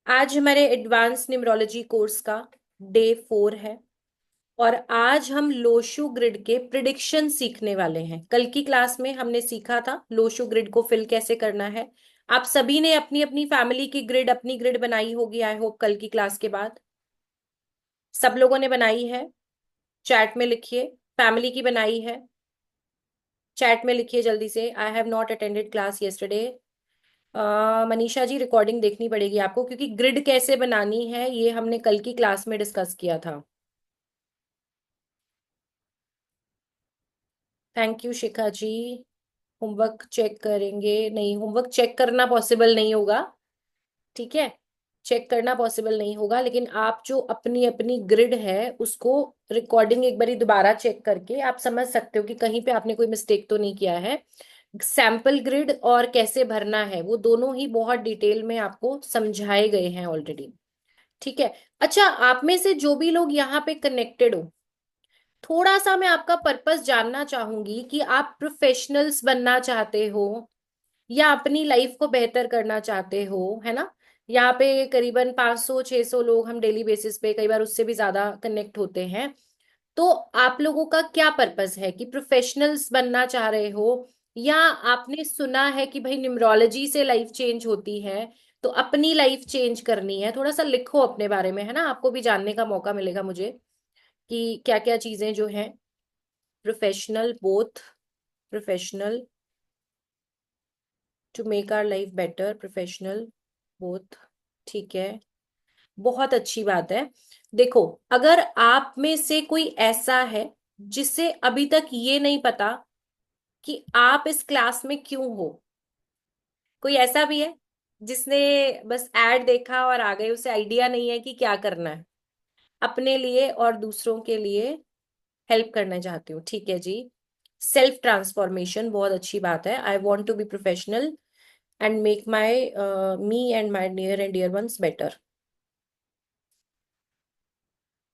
आज हमारे advance numerology course का डे 4 है। और आज हम लोशु ग्रिड के प्रिडिक्शन सीखने वाले हैं। कल की क्लास में हमने सीखा था लोशु ग्रिड को फिल कैसे करना है। आप सभी ने अपनी अपनी फैमिली की ग्रिड, अपनी ग्रिड बनाई होगी आई होप कल की क्लास के बाद। सब लोगों ने बनाई है? चैट में लिखिए। फैमिली की बनाई है? चैट में लिखिए जल्दी से। I have not attended class yesterday. Manisha ji, recording देखनी पड़ेगी आपको, क्योंकि ग्रिड कैसे बनानी है ये हमने कल की क्लास में डिस्कस किया था। Thank you Shikha ji. Homework check करेंगे? नहीं, होमवर्क चेक करना पॉसिबल नहीं होगा। ठीक है, चेक करना पॉसिबल नहीं होगा, लेकिन आप जो अपनी अपनी ग्रिड है उसको रिकॉर्डिंग एक बारी दोबारा चेक करके आप समझ सकते हो कि कहीं पे आपने कोई मिस्टेक तो नहीं किया है। सैंपल ग्रिड और कैसे भरना है वो दोनों ही बहुत डिटेल में आपको समझाए गए हैं ऑलरेडी। ठीक है। अच्छा, आप में से जो भी लोग यहाँ पे कनेक्टेड हो, थोड़ा सा मैं आपका पर्पस जानना चाहूंगी कि आप प्रोफेशनल्स बनना चाहते हो या अपनी लाइफ को बेहतर करना चाहते हो, है ना। यहाँ पे करीबन 500-600 लोग हम डेली बेसिस पे, कई बार उससे भी ज्यादा कनेक्ट होते हैं। तो आप लोगों का क्या पर्पस है कि प्रोफेशनल्स बनना चाह रहे हो, या आपने सुना है कि भाई न्यूमरोलॉजी से लाइफ चेंज होती है तो अपनी लाइफ चेंज करनी है? थोड़ा सा लिखो अपने बारे में, है ना, आपको भी जानने का मौका मिलेगा मुझे कि क्या क्या चीजें जो हैं। Professional both, professional to make our life better, professional both. ठीक है, बहुत अच्छी बात है। देखो, अगर आप में से कोई ऐसा है जिसे अभी तक ये नहीं पता कि आप इस क्लास में क्यों हो, कोई ऐसा भी है जिसने बस एड देखा और आ गए, उसे आइडिया नहीं है कि क्या करना है, अपने लिए और दूसरों के लिए हेल्प करना चाहती हूँ, ठीक है जी। सेल्फ ट्रांसफॉर्मेशन बहुत अच्छी बात है। I want to be professional and make my me and my near and dear ones better.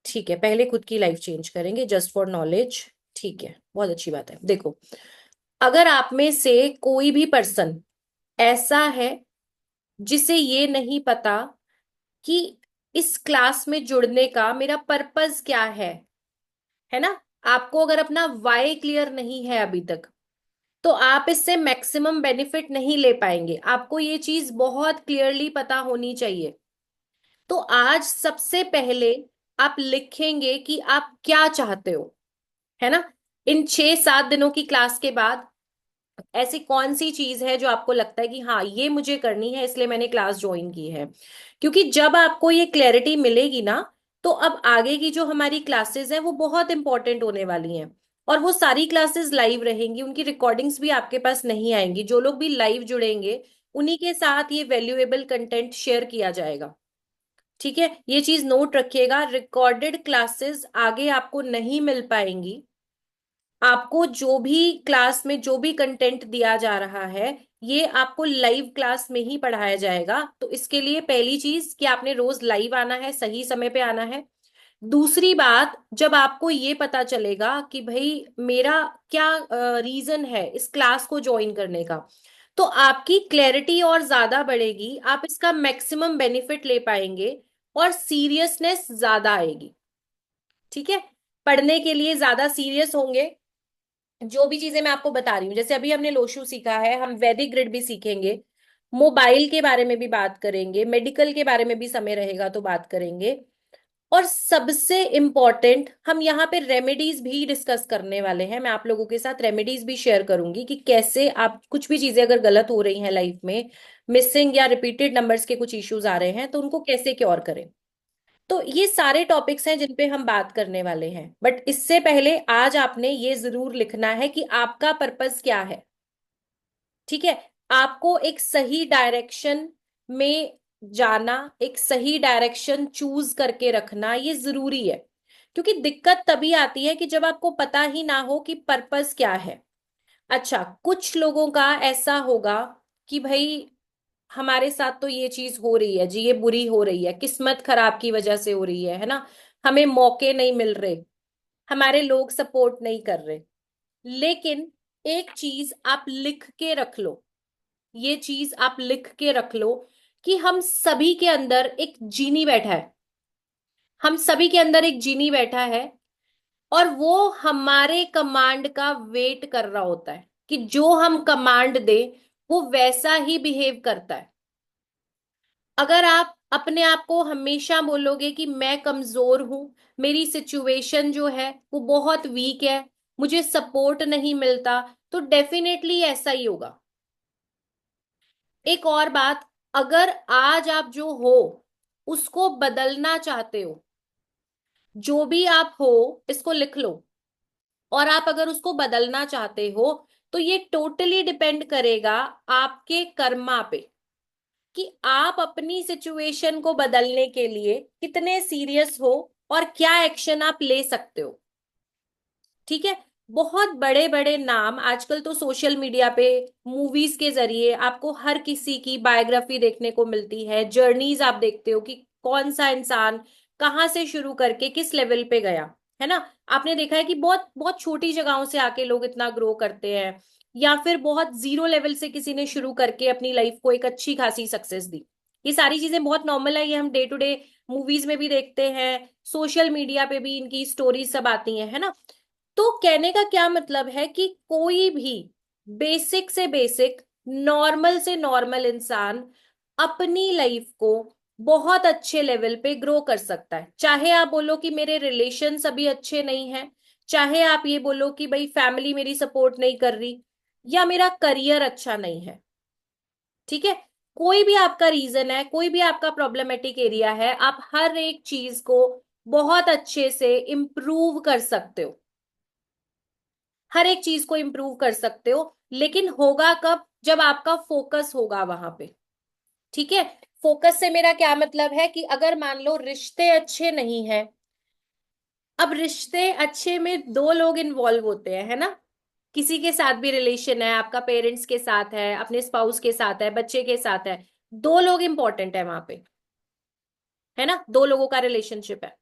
ठीक है, पहले खुद की लाइफ चेंज करेंगे जस्ट फॉर नॉलेज। ठीक है, बहुत अच्छी बात है। देखो, अगर आप में से कोई भी पर्सन ऐसा है जिसे ये नहीं पता कि इस क्लास में जुड़ने का मेरा पर्पस क्या है ना, आपको अगर अपना वाई क्लियर नहीं है अभी तक, तो आप इससे मैक्सिमम बेनिफिट नहीं ले पाएंगे। आपको ये चीज बहुत क्लियरली पता होनी चाहिए। तो आज सबसे पहले आप लिखेंगे कि आप क्या चाहते हो, है ना। इन 6-7 दिनों की क्लास के बाद ऐसी कौन सी चीज है जो आपको लगता है कि हाँ ये मुझे करनी है, इसलिए मैंने क्लास ज्वाइन की है। क्योंकि जब आपको ये क्लैरिटी मिलेगी ना, तो अब आगे की जो हमारी क्लासेस हैं वो बहुत इंपॉर्टेंट होने वाली हैं। और वो सारी क्लासेस लाइव रहेंगी, उनकी रिकॉर्डिंग्स भी आपके पास नहीं आएंगी। जो लोग भी लाइव जुड़ेंगे उन्हीं के साथ ये वैल्यूएबल कंटेंट शेयर किया जाएगा। ठीक है, ये चीज नोट रखिएगा, रिकॉर्डेड क्लासेस आगे आपको नहीं मिल पाएंगी। आपको जो भी क्लास में जो भी कंटेंट दिया जा रहा है, ये आपको लाइव क्लास में ही पढ़ाया जाएगा। तो इसके लिए पहली चीज कि आपने रोज लाइव आना है, सही समय पे आना है। दूसरी बात, जब आपको ये पता चलेगा कि भाई मेरा क्या रीजन है इस क्लास को ज्वाइन करने का, तो आपकी क्लैरिटी और ज्यादा बढ़ेगी, आप इसका मैक्सिमम बेनिफिट ले पाएंगे और सीरियसनेस ज्यादा आएगी। ठीक है, पढ़ने के लिए ज्यादा सीरियस होंगे। जो भी चीजें मैं आपको बता रही हूँ, जैसे अभी हमने लोशु सीखा है, हम वैदिक ग्रिड भी सीखेंगे, मोबाइल के बारे में भी बात करेंगे, मेडिकल के बारे में भी समय रहेगा तो बात करेंगे। और सबसे इम्पोर्टेंट, हम यहाँ पे रेमेडीज भी डिस्कस करने वाले हैं। मैं आप लोगों के साथ रेमेडीज भी शेयर करूंगी कि कैसे आप कुछ भी चीजें अगर गलत हो रही हैं लाइफ में, मिसिंग या रिपीटेड नंबर्स के कुछ इश्यूज आ रहे हैं, तो उनको कैसे क्योर करें। तो ये सारे टॉपिक्स हैं जिन पे हम बात करने वाले हैं। बट इससे पहले आज आपने ये जरूर लिखना है कि आपका पर्पस क्या है। ठीक है, आपको एक सही डायरेक्शन में जाना, एक सही डायरेक्शन चूज करके रखना ये जरूरी है। क्योंकि दिक्कत तभी आती है कि जब आपको पता ही ना हो कि पर्पस क्या है। अच्छा, कुछ लोगों का ऐसा होगा कि भाई हमारे साथ तो ये चीज हो रही है जी, ये बुरी हो रही है, किस्मत खराब की वजह से हो रही है ना, हमें मौके नहीं मिल रहे, हमारे लोग सपोर्ट नहीं कर रहे। लेकिन एक चीज आप लिख के रख लो, ये चीज आप लिख के रख लो कि हम सभी के अंदर एक जीनी बैठा है। हम सभी के अंदर एक जीनी बैठा है, और वो हमारे कमांड का वेट कर रहा होता है कि जो हम कमांड दे वो वैसा ही बिहेव करता है। अगर आप अपने आप को हमेशा बोलोगे कि मैं कमजोर हूं, मेरी सिचुएशन जो है वो बहुत वीक है, मुझे सपोर्ट नहीं मिलता, तो डेफिनेटली ऐसा ही होगा। एक और बात, अगर आज आप जो हो उसको बदलना चाहते हो, जो भी आप हो इसको लिख लो, और आप अगर उसको बदलना चाहते हो, तो ये टोटली डिपेंड करेगा आपके कर्मा पे, कि आप अपनी सिचुएशन को बदलने के लिए कितने सीरियस हो और क्या एक्शन आप ले सकते हो। ठीक है। बहुत बड़े बड़े नाम आजकल तो सोशल मीडिया पे, मूवीज के जरिए आपको हर किसी की बायोग्राफी देखने को मिलती है, जर्नीज आप देखते हो कि कौन सा इंसान कहाँ से शुरू करके किस लेवल पे गया, है ना। आपने देखा है कि बहुत बहुत छोटी जगहों से आके लोग इतना ग्रो करते हैं, या फिर बहुत जीरो लेवल से किसी ने शुरू करके अपनी लाइफ को एक अच्छी खासी सक्सेस दी। ये सारी चीजें बहुत नॉर्मल है, ये हम डे टू डे मूवीज में भी देखते हैं, सोशल मीडिया पे भी इनकी स्टोरीज सब आती हैं, है ना। तो कहने का क्या मतलब है कि कोई भी बेसिक से बेसिक, नॉर्मल से नॉर्मल इंसान अपनी लाइफ को बहुत अच्छे लेवल पे ग्रो कर सकता है। चाहे आप बोलो कि मेरे रिलेशंस अभी अच्छे नहीं हैं, चाहे आप ये बोलो कि भाई फैमिली मेरी सपोर्ट नहीं कर रही, या मेरा करियर अच्छा नहीं है। ठीक है। कोई भी आपका रीजन है, कोई भी आपका प्रॉब्लमेटिक एरिया है, आप हर एक चीज को बहुत अच्छे से इम्प्रूव कर सकते हो। हर एक चीज को इम्प्रूव कर सकते हो, लेकिन होगा कब? जब आपका फोकस होगा वहां पे। ठीक है। फोकस से मेरा क्या मतलब है कि अगर मान लो रिश्ते अच्छे नहीं है, अब रिश्ते अच्छे में दो लोग इन्वॉल्व होते हैं, है ना। किसी के साथ भी रिलेशन है, आपका पेरेंट्स के साथ है, अपने स्पाउस के साथ है, बच्चे के साथ है, दो लोग इंपॉर्टेंट है वहां पे, है ना, दो लोगों का रिलेशनशिप है।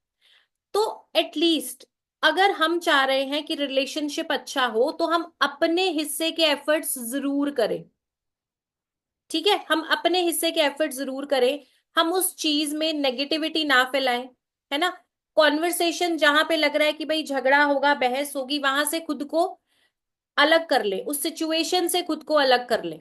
तो एटलीस्ट अगर हम चाह रहे हैं कि रिलेशनशिप अच्छा हो, तो हम अपने हिस्से के एफर्ट्स जरूर करें। ठीक है, हम अपने हिस्से के एफर्ट जरूर करें। हम उस चीज में नेगेटिविटी ना फैलाएं, है ना। कॉन्वर्सेशन जहां पे लग रहा है कि भाई झगड़ा होगा, बहस होगी, वहां से खुद को अलग कर ले, उस सिचुएशन से खुद को अलग कर ले।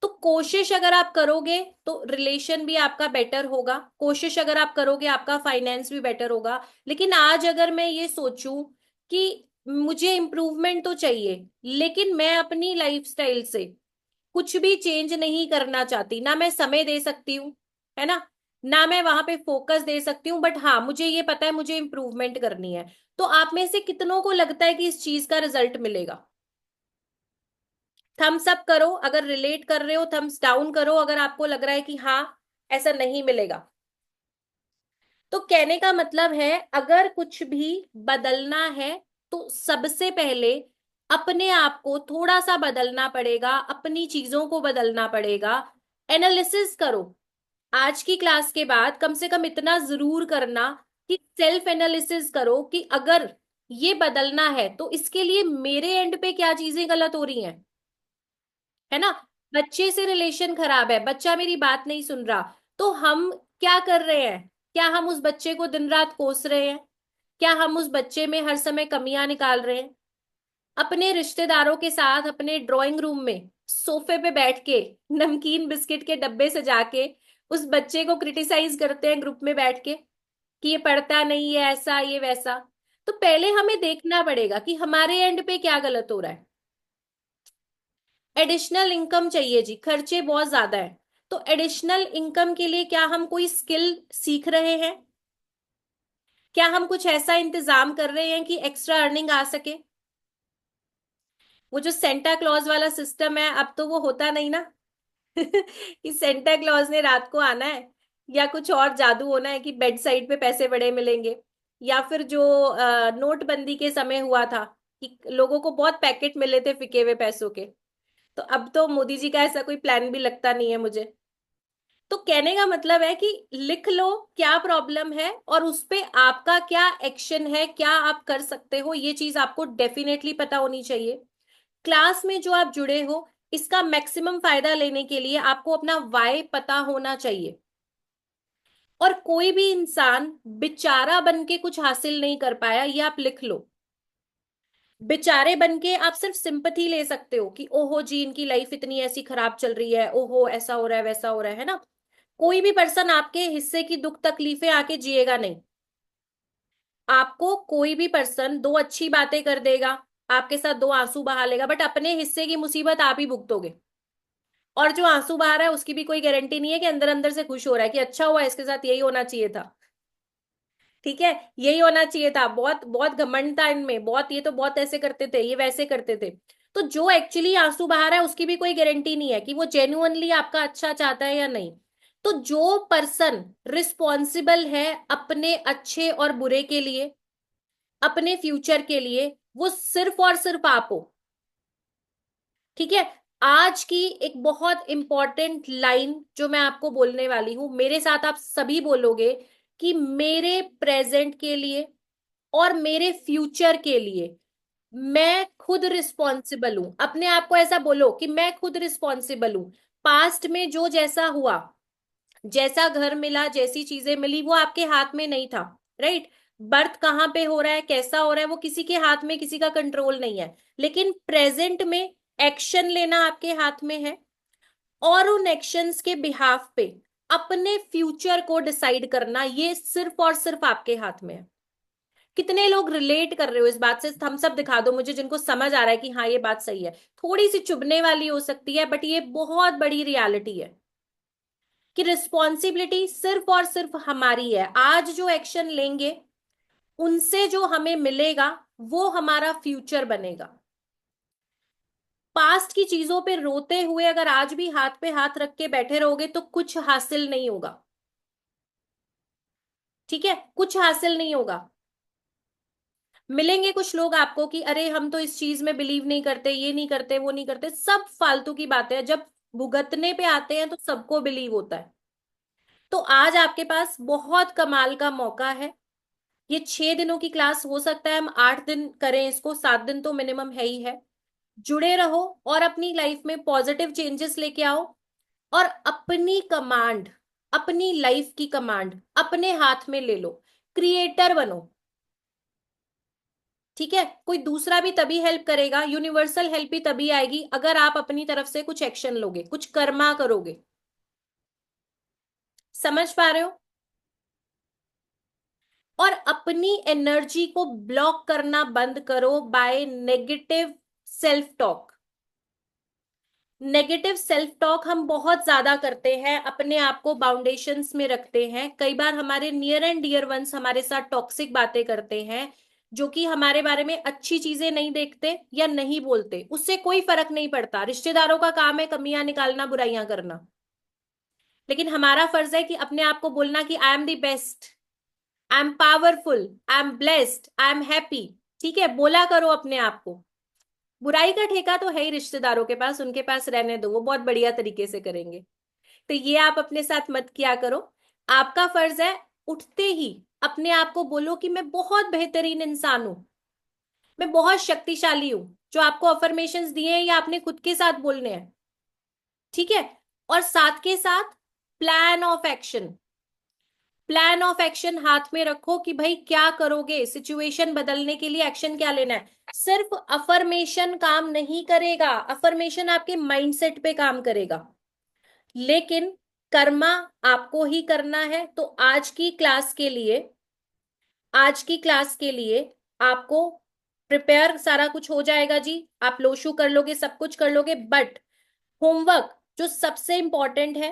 तो कोशिश अगर आप करोगे तो रिलेशन भी आपका बेटर होगा, कोशिश अगर आप करोगे आपका फाइनेंस भी बेटर होगा। लेकिन आज अगर मैं ये सोचूं कि मुझे इम्प्रूवमेंट तो चाहिए, लेकिन मैं अपनी लाइफस्टाइल से कुछ भी चेंज नहीं करना चाहती, ना मैं समय दे सकती हूँ, है ना मैं वहां पे फोकस दे सकती हूँ, बट हाँ मुझे ये पता है मुझे इम्प्रूवमेंट करनी है। तो आप में से कितनों को लगता है कि इस चीज का रिजल्ट मिलेगा? थम्स अप करो अगर रिलेट कर रहे हो, थम्स डाउन करो अगर आपको लग रहा है कि हाँ ऐसा नहीं मिलेगा। तो कहने का मतलब है, अगर कुछ भी बदलना है तो सबसे पहले अपने आप को थोड़ा सा बदलना पड़ेगा, अपनी चीजों को बदलना पड़ेगा। एनालिसिस करो। आज की क्लास के बाद कम से कम इतना जरूर करना कि सेल्फ एनालिसिस करो कि अगर ये बदलना है तो इसके लिए मेरे एंड पे क्या चीजें गलत हो रही हैं, है ना। बच्चे से रिलेशन खराब है, बच्चा मेरी बात नहीं सुन रहा, तो हम क्या कर रहे हैं? क्या हम उस बच्चे को दिन रात कोस रहे हैं? क्या हम उस बच्चे में हर समय कमियां निकाल रहे हैं? अपने रिश्तेदारों के साथ अपने ड्राइंग रूम में सोफे पे बैठ के नमकीन बिस्किट के डब्बे सजा के उस बच्चे को क्रिटिसाइज करते हैं ग्रुप में बैठ के कि ये पढ़ता नहीं है, ऐसा ये वैसा। तो पहले हमें देखना पड़ेगा कि हमारे एंड पे क्या गलत हो रहा है। एडिशनल इनकम चाहिए जी, खर्चे बहुत ज्यादा है। तो एडिशनल इनकम के लिए क्या हम कोई स्किल सीख रहे हैं? क्या हम कुछ ऐसा इंतजाम कर रहे हैं कि एक्स्ट्रा अर्निंग आ सके? वो जो सेंटा क्लॉज वाला सिस्टम है, अब तो वो होता नहीं ना। कि सेंटा क्लॉज ने रात को आना है, या कुछ और जादू होना है कि बेड साइड पे पैसे बड़े मिलेंगे, या फिर जो नोटबंदी के समय हुआ था कि लोगों को बहुत पैकेट मिले थे फिके हुए पैसों के। तो अब तो मोदी जी का ऐसा कोई प्लान भी लगता नहीं है मुझे। तो कहने का मतलब है कि लिख लो क्या प्रॉब्लम है, और उस पे आपका क्या एक्शन है, क्या आप कर सकते हो, ये चीज आपको डेफिनेटली पता होनी चाहिए। क्लास में जो आप जुड़े हो, इसका मैक्सिमम फायदा लेने के लिए आपको अपना वाई पता होना चाहिए। और कोई भी इंसान बेचारा बन के कुछ हासिल नहीं कर पाया, ये आप लिख लो। बेचारे बन के आप सिर्फ सिंपथी ले सकते हो कि ओहो जी इनकी लाइफ इतनी ऐसी खराब चल रही है, ओहो ऐसा हो रहा है वैसा हो रहा है ना। कोई भी पर्सन आपके हिस्से की दुख तकलीफें आके जिएगा नहीं। आपको कोई भी पर्सन दो अच्छी बातें कर देगा, आपके साथ दो आंसू बहा लेगा, बट अपने हिस्से की मुसीबत आप ही भुगतोगे। और जो आंसू बहा रहा है उसकी भी कोई गारंटी नहीं है कि अंदर अंदर से खुश हो रहा है कि अच्छा हुआ इसके साथ यही होना चाहिए था। ठीक है, यही होना चाहिए था। बहुत बहुत घमंड था इनमें, बहुत ये तो बहुत ऐसे करते थे, ये वैसे करते थे। तो जो एक्चुअली आंसू बहा रहा है उसकी भी कोई गारंटी नहीं है कि वो जेन्युइनली आपका अच्छा चाहता है या नहीं। तो जो पर्सन रिस्पॉन्सिबल है अपने अच्छे और बुरे के लिए, अपने फ्यूचर के लिए, वो सिर्फ और सिर्फ आप हो। ठीक है। आज की एक बहुत इंपॉर्टेंट लाइन जो मैं आपको बोलने वाली हूं, मेरे साथ आप सभी बोलोगे कि मेरे प्रेजेंट के लिए और मेरे फ्यूचर के लिए मैं खुद रिस्पॉन्सिबल हूं। अपने आप को ऐसा बोलो कि मैं खुद रिस्पॉन्सिबल हूं। पास्ट में जो जैसा हुआ, जैसा घर मिला, जैसी चीजें मिली, वो आपके हाथ में नहीं था। राइट। बर्थ कहाँ पे हो रहा है, कैसा हो रहा है, वो किसी के हाथ में, किसी का कंट्रोल नहीं है। लेकिन प्रेजेंट में एक्शन लेना आपके हाथ में है। और उन एक्शंस के बिहाफ पे अपने फ्यूचर को डिसाइड करना, ये सिर्फ और सिर्फ आपके हाथ में है। कितने लोग रिलेट कर रहे हो इस बात से? थम्स अप दिखा दो मुझे जिनको समझ आ रहा है कि हाँ ये बात सही है। थोड़ी सी चुभने वाली हो सकती है, बट ये बहुत बड़ी रियलिटी है कि रिस्पॉन्सिबिलिटी सिर्फ और सिर्फ हमारी है। आज जो एक्शन लेंगे उनसे जो हमें मिलेगा वो हमारा फ्यूचर बनेगा। पास्ट की चीजों पे रोते हुए अगर आज भी हाथ पे हाथ रख के बैठे रहोगे तो कुछ हासिल नहीं होगा। ठीक है, कुछ हासिल नहीं होगा। मिलेंगे कुछ लोग आपको कि अरे हम तो इस चीज में बिलीव नहीं करते, ये नहीं करते, वो नहीं करते, सब फालतू की बातें हैं। जब भुगतने पे आते हैं तो सबको बिलीव होता है। तो आज आपके पास बहुत कमाल का मौका है। ये 6 दिनों की क्लास, हो सकता है हम 8 दिन करें इसको, 7 दिन तो मिनिमम है ही है। जुड़े रहो और अपनी लाइफ में पॉजिटिव चेंजेस लेके आओ। और अपनी कमांड, अपनी लाइफ की कमांड अपने हाथ में ले लो। क्रिएटर बनो। ठीक है, कोई दूसरा भी तभी हेल्प करेगा, यूनिवर्सल हेल्प भी तभी आएगी अगर आप अपनी तरफ से कुछ एक्शन लोगे, कुछ कर्मा करोगे। समझ पा रहे हो? और अपनी एनर्जी को ब्लॉक करना बंद करो by negative self talk. Negative self talk हम बहुत ज्यादा करते हैं, अपने आप को बाउंडेशंस में रखते हैं। कई बार हमारे नियर एंड डियर वंस हमारे साथ टॉक्सिक बातें करते हैं, जो कि हमारे बारे में अच्छी चीजें नहीं देखते या नहीं बोलते, उससे कोई फर्क नहीं पड़ता। रिश्तेदारों का काम है कमियां निकालना, बुराइयां करना। लेकिन हमारा फर्ज है कि अपने आप को बोलना कि I am the best, I am powerful, I am blessed, I am happy. ठीक है, बोला करो अपने आप को। बुराई का ठेका तो है ही रिश्तेदारों के पास, उनके पास रहने दो, वो बहुत बढ़िया तरीके से करेंगे। तो ये आप अपने साथ मत किया करो। आपका फर्ज है उठते ही अपने आप को बोलो कि मैं बहुत बेहतरीन इंसान हूं, मैं बहुत शक्तिशाली हूं। जो आपको अफर्मेशंस दिए हैं ये आपने खुद के साथ बोलने हैं। ठीक है। और साथ के साथ plan of action, plan of action हाथ में रखो कि भाई क्या करोगे, सिचुएशन बदलने के लिए एक्शन क्या लेना है। सिर्फ अफर्मेशन काम नहीं करेगा, अफर्मेशन आपके माइंडसेट पे काम करेगा, लेकिन कर्मा आपको ही करना है। तो आज की क्लास के लिए आपको प्रिपेयर सारा कुछ हो जाएगा जी। आप लोशु कर लोगे, सब कुछ कर लोगे, बट होमवर्क जो सबसे इंपॉर्टेंट है,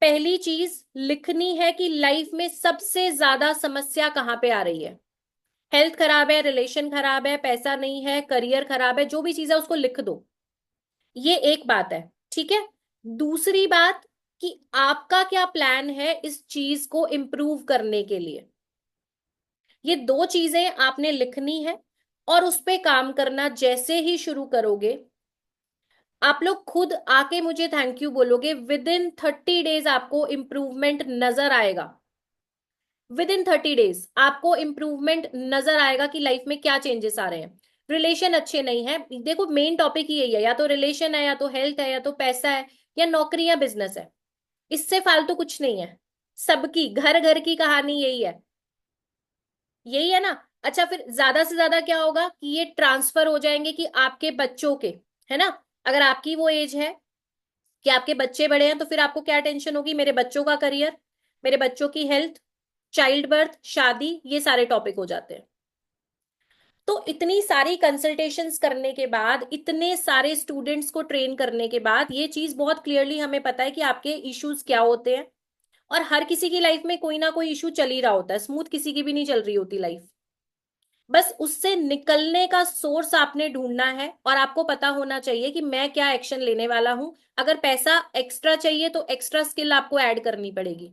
पहली चीज लिखनी है कि लाइफ में सबसे ज्यादा समस्या कहाँ पे आ रही है। हेल्थ खराब है, रिलेशन खराब है, पैसा नहीं है, करियर खराब है, जो भी चीज है उसको लिख दो। ये एक बात है। ठीक है। दूसरी बात कि आपका क्या प्लान है इस चीज को इम्प्रूव करने के लिए। ये दो चीजें आपने लिखनी है और उस पे काम करना। जैसे ही शुरू करोगे आप लोग खुद आके मुझे थैंक यू बोलोगे। विद इन 30 डेज आपको इंप्रूवमेंट नजर आएगा। विद इन 30 डेज आपको इंप्रूवमेंट नजर आएगा कि लाइफ में क्या चेंजेस आ रहे हैं। रिलेशन अच्छे नहीं है। देखो मेन टॉपिक ही यही है, या तो रिलेशन है, या तो हेल्थ है, या तो पैसा है, या नौकरी या बिजनेस है। इससे फालतू कुछ नहीं है। सबकी घर घर की कहानी यही है। यही है ना। अच्छा, फिर ज्यादा से ज्यादा क्या होगा कि ये ट्रांसफर हो जाएंगे कि आपके बच्चों के, है ना। अगर आपकी वो एज है कि आपके बच्चे बड़े हैं, तो फिर आपको क्या टेंशन होगी, मेरे बच्चों का करियर, मेरे बच्चों की हेल्थ, चाइल्ड बर्थ, शादी, ये सारे टॉपिक हो जाते हैं। तो इतनी सारी कंसल्टेशंस करने के बाद, इतने सारे स्टूडेंट्स को ट्रेन करने के बाद, ये चीज बहुत क्लियरली हमें पता है कि आपके इश्यूज क्या होते हैं। और हर किसी की लाइफ में कोई ना कोई इशू चल ही रहा होता है, स्मूथ किसी की भी नहीं चल रही होती लाइफ। बस उससे निकलने का सोर्स आपने ढूंढना है, और आपको पता होना चाहिए कि मैं क्या एक्शन लेने वाला हूं। अगर पैसा एक्स्ट्रा चाहिए तो एक्स्ट्रा स्किल आपको ऐड करनी पड़ेगी।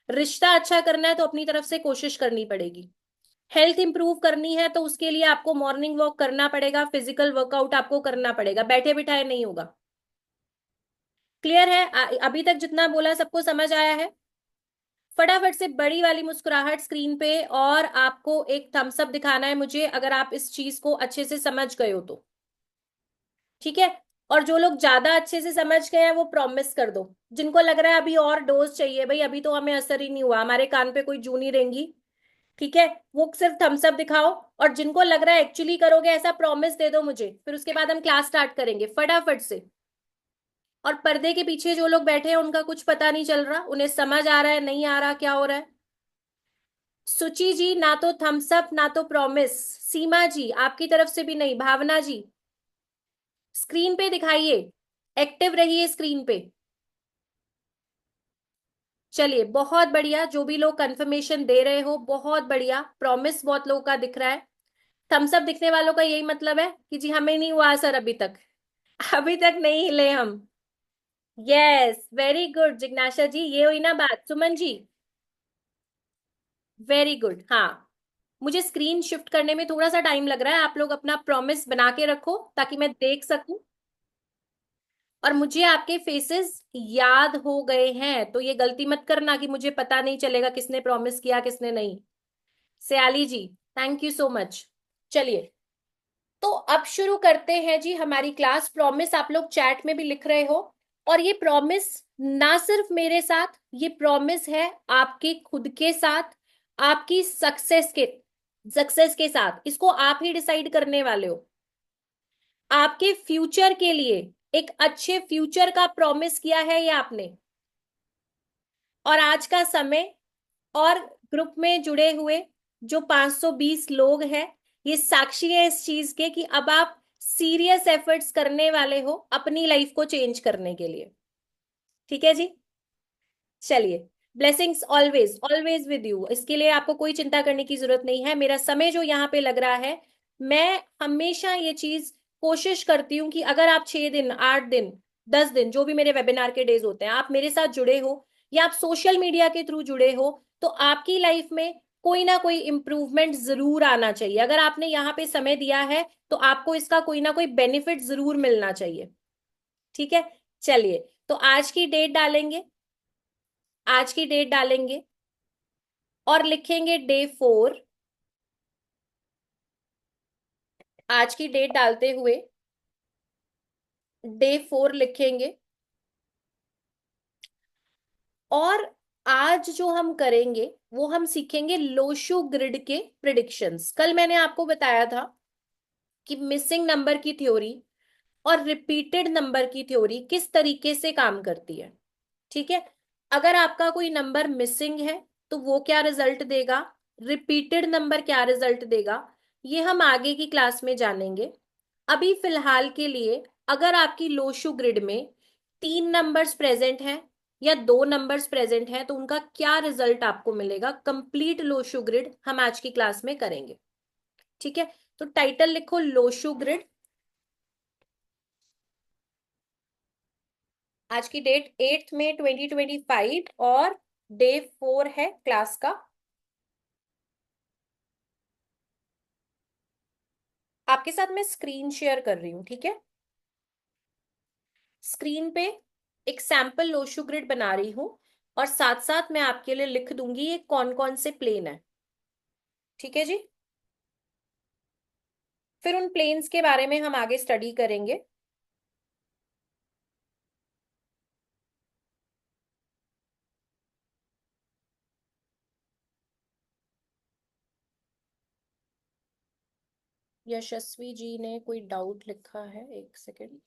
रिश्ता अच्छा करना है तो अपनी तरफ से कोशिश करनी पड़ेगी। हेल्थ इंप्रूव करनी है तो उसके लिए आपको मॉर्निंग वॉक करना पड़ेगा, फिजिकल वर्कआउट आपको करना पड़ेगा, बैठे बिठाए नहीं होगा। क्लियर है? अभी तक जितना बोला सबको समझ आया है? फटाफट से बड़ी वाली मुस्कुराहट स्क्रीन पे, और आपको एक थम्स अप दिखाना है मुझे अगर आप इस चीज को अच्छे से समझ गए हो तो। ठीक है। और जो लोग ज्यादा अच्छे से समझ गए हैं वो प्रॉमिस कर दो। जिनको लग रहा है अभी और डोज चाहिए, भाई अभी तो हमें असर ही नहीं हुआ, हमारे कान पे कोई जू नहीं रेंगी, ठीक है, वो सिर्फ थम्स अप दिखाओ। और जिनको लग रहा है एक्चुअली करोगे, ऐसा प्रॉमिस दे दो मुझे, फिर उसके बाद हम क्लास स्टार्ट करेंगे फटाफट से। और पर्दे के पीछे जो लोग बैठे हैं उनका कुछ पता नहीं चल रहा, उन्हें समझ आ रहा है नहीं आ रहा क्या हो रहा है। सुचि जी ना तो थम्स अप ना तो प्रॉमिस। सीमा जी आपकी तरफ से भी नहीं। भावना जी स्क्रीन पे दिखाइए, एक्टिव रहिए स्क्रीन पे। चलिए बहुत बढ़िया, जो भी लोग कंफर्मेशन दे रहे हो बहुत बढ़िया, प्रॉमिस बहुत लोगों का दिख रहा है। थम्स अप दिखने वालों का यही मतलब है कि जी हमें नहीं हुआ असर अभी तक। अभी तक नहीं हिले हम। यस वेरी गुड जिज्ञासा जी, ये हुई ना बात। Suman ji very good. हाँ, मुझे स्क्रीन शिफ्ट करने में थोड़ा सा टाइम लग रहा है, आप लोग अपना प्रॉमिस बना के रखो ताकि मैं देख सकूं। और मुझे आपके फेसेस याद हो गए हैं, तो ये गलती मत करना कि मुझे पता नहीं चलेगा किसने प्रॉमिस किया किसने नहीं। सयाली जी थैंक यू सो मच। चलिए, तो अब शुरू करते हैं जी हमारी क्लास। प्रॉमिस आप लोग चैट में भी लिख रहे हो, और ये प्रॉमिस ना सिर्फ मेरे साथ, ये प्रॉमिस है आपके खुद के साथ, आपकी सक्सेस के साथ। इसको आप ही डिसाइड करने वाले हो। आपके फ्यूचर के लिए, एक अच्छे फ्यूचर का प्रॉमिस किया है ये आपने। और आज का समय, और ग्रुप में जुड़े हुए जो 520 लोग हैं, ये साक्षी है इस चीज के कि अब आप सीरियस एफर्ट्स करने वाले हो अपनी लाइफ को चेंज करने के लिए। ठीक है जी। चलिए, blessings always always with you, इसके लिए आपको कोई चिंता करने की जरूरत नहीं है। मेरा समय जो यहाँ पे लग रहा है, मैं हमेशा ये चीज कोशिश करती हूँ कि अगर आप 6 दिन, 8 दिन, 10 दिन, जो भी मेरे वेबिनार के डेज होते हैं, आप मेरे साथ जुड़े हो या आप सोशल मीडिया के थ्रू जुड़े हो, तो आपकी लाइफ में कोई ना कोई इंप्रूवमेंट जरूर आना चाहिए। अगर आपने यहाँ पे समय दिया है तो आपको इसका कोई ना कोई बेनिफिट जरूर मिलना चाहिए। ठीक है। चलिए, तो आज की डेट डालेंगे, आज की डेट डालेंगे और लिखेंगे डे 4। आज की डेट डालते हुए डे 4 लिखेंगे। और आज जो हम करेंगे वो हम सीखेंगे लोशो ग्रिड के प्रिडिक्शंस। कल मैंने आपको बताया था कि मिसिंग नंबर की थ्योरी और रिपीटेड नंबर की थ्योरी किस तरीके से काम करती है। ठीक है। अगर आपका कोई नंबर मिसिंग है तो वो क्या रिजल्ट देगा, रिपीटेड नंबर क्या रिजल्ट देगा, ये हम आगे की क्लास में जानेंगे। अभी फिलहाल के लिए, अगर आपकी लोशु ग्रिड में 3 नंबर्स प्रेजेंट हैं या 2 नंबर्स प्रेजेंट हैं, तो उनका क्या रिजल्ट आपको मिलेगा, कंप्लीट लोशु ग्रिड हम आज की क्लास में करेंगे। ठीक है। तो टाइटल लिखो लोशु ग्रिड। आज की डेट 8 मई 2025, और डे 4 है क्लास का। आपके साथ मैं स्क्रीन शेयर कर रही हूं, ठीक है। स्क्रीन पे एक सैंपल लोशु ग्रिड बना रही हूं, और साथ साथ मैं आपके लिए लिख दूंगी ये कौन कौन से प्लेन है। ठीक है जी। फिर उन प्लेन्स के बारे में हम आगे स्टडी करेंगे। यशस्वी जी ने कोई डाउट लिखा है, एक सेकेंड।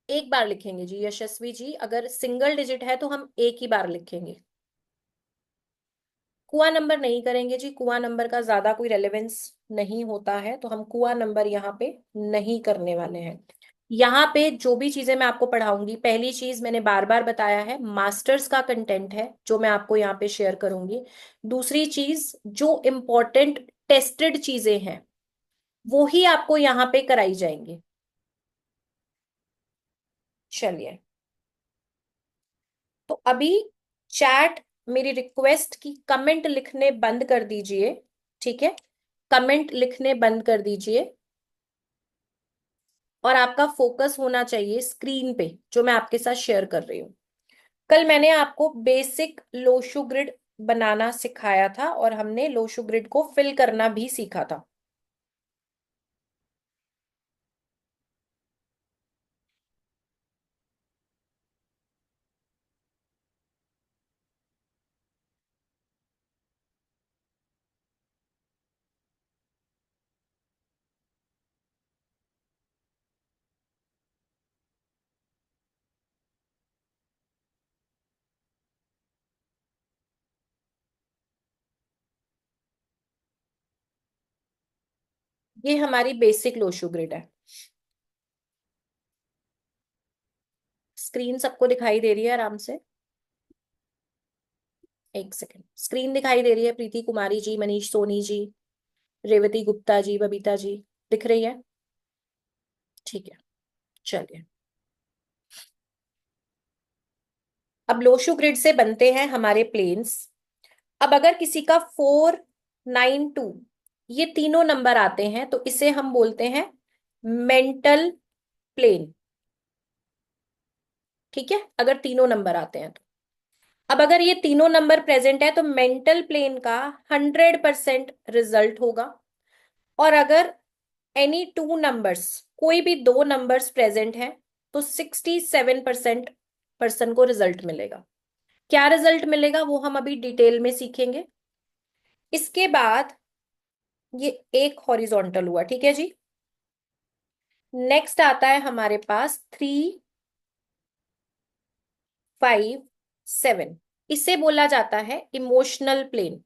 एक बार लिखेंगे जी यशस्वी जी, अगर सिंगल डिजिट है तो हम एक ही बार लिखेंगे। कुआ नंबर नहीं करेंगे जी, कुआ नंबर का ज्यादा कोई रेलेवेंस नहीं होता है, तो हम कुआ नंबर यहाँ पे नहीं करने वाले हैं। यहाँ पे जो भी चीजें मैं आपको पढ़ाऊंगी, पहली चीज मैंने बार बार बताया है, मास्टर्स का कंटेंट है जो मैं आपको यहाँ पे शेयर करूंगी। दूसरी चीज, जो इम्पोर्टेंट टेस्टेड चीजें हैं वो ही आपको यहाँ पे कराई जाएंगी। चलिए, तो अभी चैट, मेरी रिक्वेस्ट की कमेंट लिखने बंद कर दीजिए। ठीक है, कमेंट लिखने बंद कर दीजिए, और आपका फोकस होना चाहिए स्क्रीन पे जो मैं आपके साथ शेयर कर रही हूँ। कल मैंने आपको बेसिक लोशो ग्रिड बनाना सिखाया था और हमने लोशो ग्रिड को फिल करना भी सीखा था। ये हमारी बेसिक लोशो ग्रिड है। स्क्रीन सबको दिखाई दे रही है आराम से? एक सेकेंड, स्क्रीन दिखाई दे रही है? प्रीति कुमारी जी, मनीष सोनी जी, रेवती गुप्ता जी, बबीता जी, दिख रही है? ठीक है, चलिए। अब लोशो ग्रिड से बनते हैं हमारे प्लेन्स। अब अगर किसी का 492, ये तीनों नंबर आते हैं तो इसे हम बोलते हैं मेंटल प्लेन। ठीक है, अगर तीनों नंबर आते हैं तो। अब अगर ये तीनों नंबर प्रेजेंट है तो मेंटल प्लेन का 100% रिजल्ट होगा। और अगर एनी टू नंबर्स, कोई भी दो नंबर्स प्रेजेंट हैं, तो 67% पर्सन को रिजल्ट मिलेगा। क्या रिजल्ट मिलेगा वो हम अभी डिटेल में सीखेंगे। इसके बाद ये एक हॉरिजॉन्टल हुआ, ठीक है जी। नेक्स्ट आता है हमारे पास 357, इसे बोला जाता है इमोशनल प्लेन।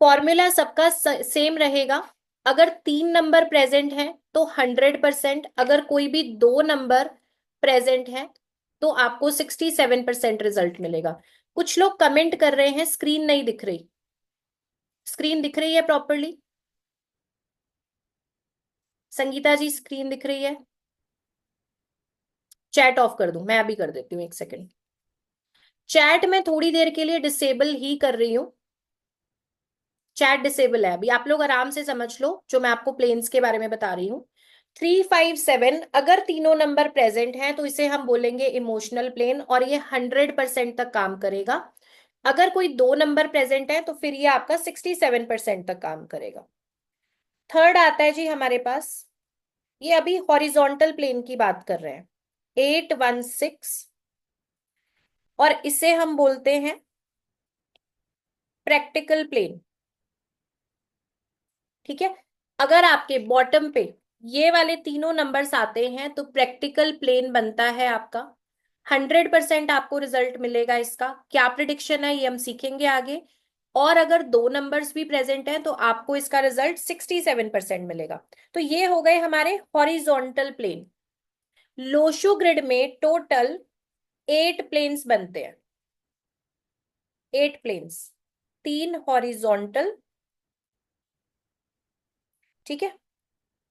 फॉर्मूला सबका सेम रहेगा। अगर तीन नंबर प्रेजेंट है तो 100%, अगर कोई भी दो नंबर प्रेजेंट है तो आपको 67% रिजल्ट मिलेगा। कुछ लोग कमेंट कर रहे हैं स्क्रीन नहीं दिख रही। स्क्रीन दिख रही है प्रॉपरली? संगीता जी, स्क्रीन दिख रही है? चैट ऑफ कर दूं? मैं अभी कर देती हूँ, एक सेकेंड। चैट में थोड़ी देर के लिए डिसेबल ही कर रही हूँ। चैट डिसेबल है अभी, आप लोग आराम से समझ लो जो मैं आपको प्लेन्स के बारे में बता रही हूँ। 357, अगर तीनों नंबर प्रेजेंट हैं तो इसे हम बोलेंगे इमोशनल प्लेन, और ये 100% तक काम करेगा। अगर कोई दो नंबर प्रेजेंट है तो फिर ये आपका 67% तक काम करेगा। थर्ड आता है जी हमारे पास, ये अभी हॉरिजॉन्टल प्लेन की बात कर रहे हैं, 816, और इसे हम बोलते हैं प्रैक्टिकल प्लेन। ठीक है, अगर आपके बॉटम पे ये वाले तीनों नंबर्स आते हैं तो प्रैक्टिकल प्लेन बनता है आपका। 100% आपको रिजल्ट मिलेगा। इसका क्या प्रिडिक्शन है ये हम सीखेंगे आगे। और अगर दो नंबर्स भी प्रेजेंट हैं तो आपको इसका रिजल्ट 67% मिलेगा। तो ये हो गए हमारे हॉरिजॉन्टल प्लेन। लोशो ग्रिड में टोटल 8 प्लेन्स बनते हैं। 8 प्लेन्स, तीन हॉरिजॉन्टल, ठीक है,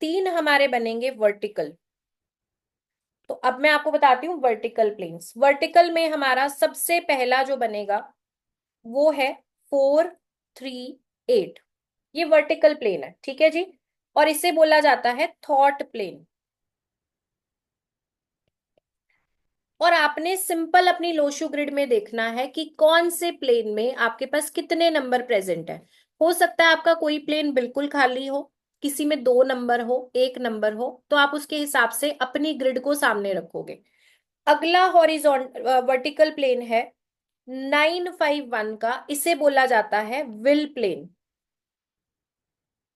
तीन हमारे बनेंगे वर्टिकल। तो अब मैं आपको बताती हूँ वर्टिकल प्लेन्स। वर्टिकल में हमारा सबसे पहला जो बनेगा वो है 438, ये वर्टिकल प्लेन है, ठीक है जी। और इसे बोला जाता है थॉट प्लेन। और आपने सिंपल अपनी लोशो ग्रिड में देखना है कि कौन से प्लेन में आपके पास कितने नंबर प्रेजेंट है। हो सकता है आपका कोई प्लेन बिल्कुल खाली हो, किसी में 2 नंबर हो, 1 नंबर हो, तो आप उसके हिसाब से अपनी ग्रिड को सामने रखोगे। अगला हॉरिजॉन्टल वर्टिकल प्लेन है 951 का, इसे बोला जाता है विल प्लेन।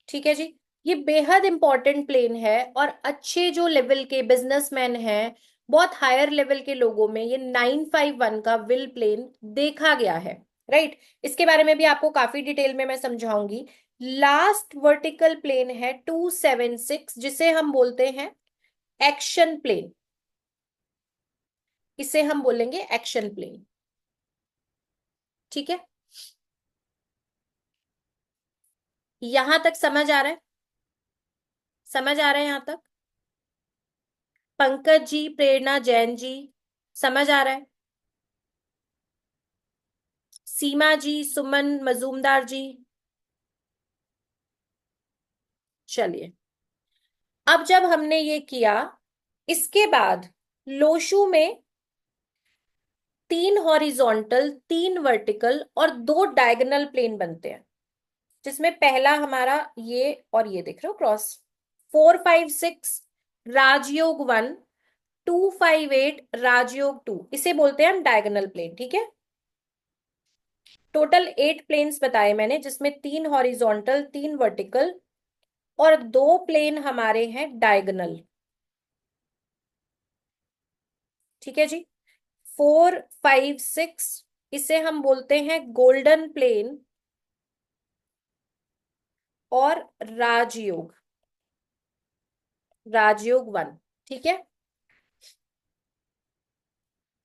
ठीक है जी। ये बेहद इंपॉर्टेंट प्लेन है और अच्छे जो लेवल के बिजनेसमैन हैं, बहुत हायर लेवल के लोगों में ये 951 का विल प्लेन देखा गया है। राइट। इसके बारे में भी आपको काफी डिटेल में मैं समझाऊंगी। लास्ट वर्टिकल प्लेन है 276, जिसे हम बोलते हैं एक्शन प्लेन। इसे हम बोलेंगे एक्शन प्लेन। ठीक है। यहां तक समझ आ रहा है? समझ आ रहा है यहां तक? पंकज जी, प्रेरणा जैन जी, समझ आ रहा है? सीमा जी, सुमन मजूमदार जी। चलिए, अब जब हमने ये किया, इसके बाद लोशु में 3 हॉरिजॉन्टल, 3 वर्टिकल और 2 डायगोनल प्लेन बनते हैं, जिसमें पहला हमारा ये, और ये देख रहे हो क्रॉस, 456 राजयोग 1, 258 राजयोग 2, इसे बोलते हैं हम डायगोनल प्लेन। ठीक है। टोटल 8 प्लेन्स बताए मैंने, जिसमें 3 हॉरिजॉन्टल, 3 वर्टिकल और 2 प्लेन हमारे हैं डायगोनल। ठीक है जी। 456, इसे हम बोलते हैं गोल्डन प्लेन और राजयोग, राजयोग 1। ठीक है।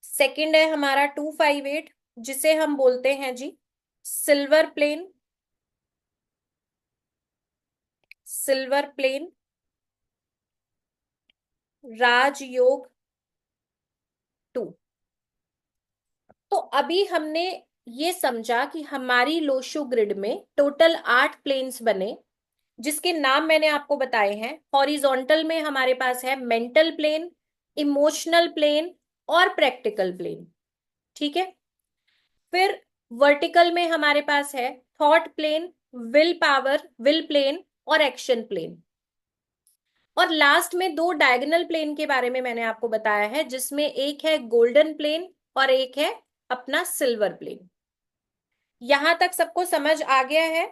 सेकंड है हमारा 258, जिसे हम बोलते हैं G silver plane, silver plane राजयोग 2। तो अभी हमने ये समझा कि हमारी लोशो ग्रिड में टोटल 8 प्लेन्स बने, जिसके नाम मैंने आपको बताए हैं। हॉरिजॉन्टल में हमारे पास है मेंटल प्लेन, इमोशनल प्लेन और प्रैक्टिकल प्लेन। ठीक है। फिर वर्टिकल में हमारे पास है thought plane, will power, will plane और एक्शन प्लेन। और लास्ट में 2 डायगोनल प्लेन के बारे में मैंने आपको बताया है, जिसमें एक है गोल्डन प्लेन और एक है अपना सिल्वर प्लेन। यहां तक सबको समझ आ गया है?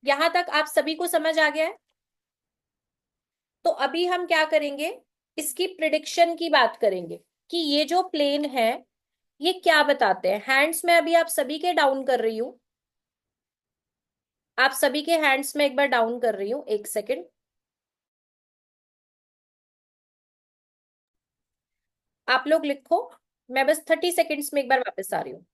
यहां तक आप सभी को समझ आ गया है? तो अभी हम क्या करेंगे, इसकी प्रिडिक्शन की बात करेंगे कि ये जो प्लेन है ये क्या बताते हैं। हैंड्स में अभी आप सभी के डाउन कर रही हूं, आप सभी के हैंड्स में एक बार डाउन कर रही हूं, 1 सेकेंड। आप लोग लिखो, मैं बस 30 सेकेंड्स में एक बार वापस आ रही हूँ।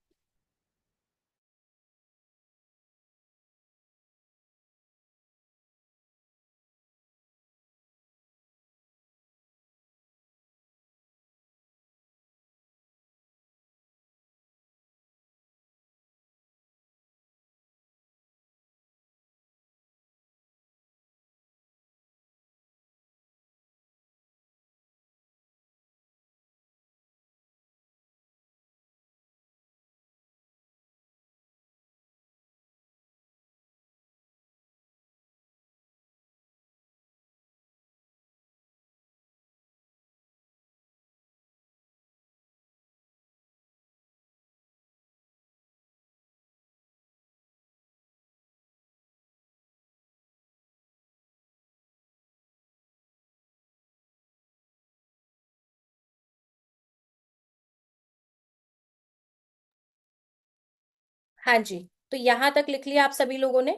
हाँ जी। तो यहां तक लिख लिया आप सभी लोगों ने?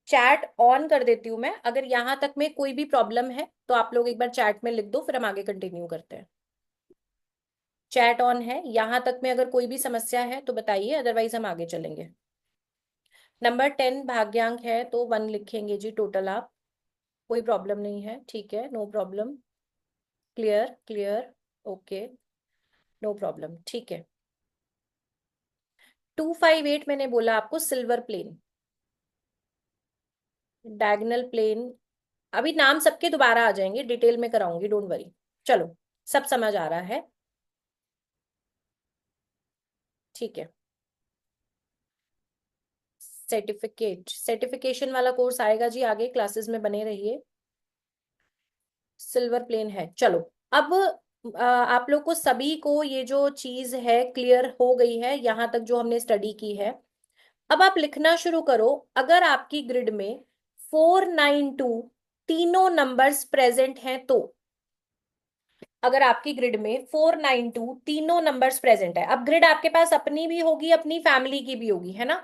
चैट ऑन कर देती हूँ मैं, अगर यहां तक में कोई भी प्रॉब्लम है तो आप लोग एक बार चैट में लिख दो, फिर हम आगे कंटिन्यू करते हैं। चैट ऑन है, यहां तक में अगर कोई भी समस्या है तो बताइए, अदरवाइज हम आगे चलेंगे। नंबर 10 भाग्यांक है तो 1 लिखेंगे जी टोटल आप। कोई प्रॉब्लम नहीं है, ठीक है, no problem. Clear clear. Okay. No problem, ठीक है। 258 मैंने बोला आपको सिल्वर प्लेन, डायगोनल प्लेन अभी नाम सबके दोबारा आ जाएंगे, डिटेल में कराऊंगी, डोंट वरी। चलो, सब समझ आ रहा है? ठीक है। सर्टिफिकेशन वाला कोर्स आएगा जी, आगे क्लासेस में बने रहिए। सिल्वर प्लेन है, चलो। अब आप लोग को सभी को ये जो चीज है क्लियर हो गई है यहां तक जो हमने स्टडी की है। अब आप लिखना शुरू करो। अगर आपकी ग्रिड में 492 तीनों नंबर्स प्रेजेंट हैं तो, अगर आपकी ग्रिड में 492 तीनों नंबर्स प्रेजेंट है, अब ग्रिड आपके पास अपनी भी होगी, अपनी फैमिली की भी होगी, है ना?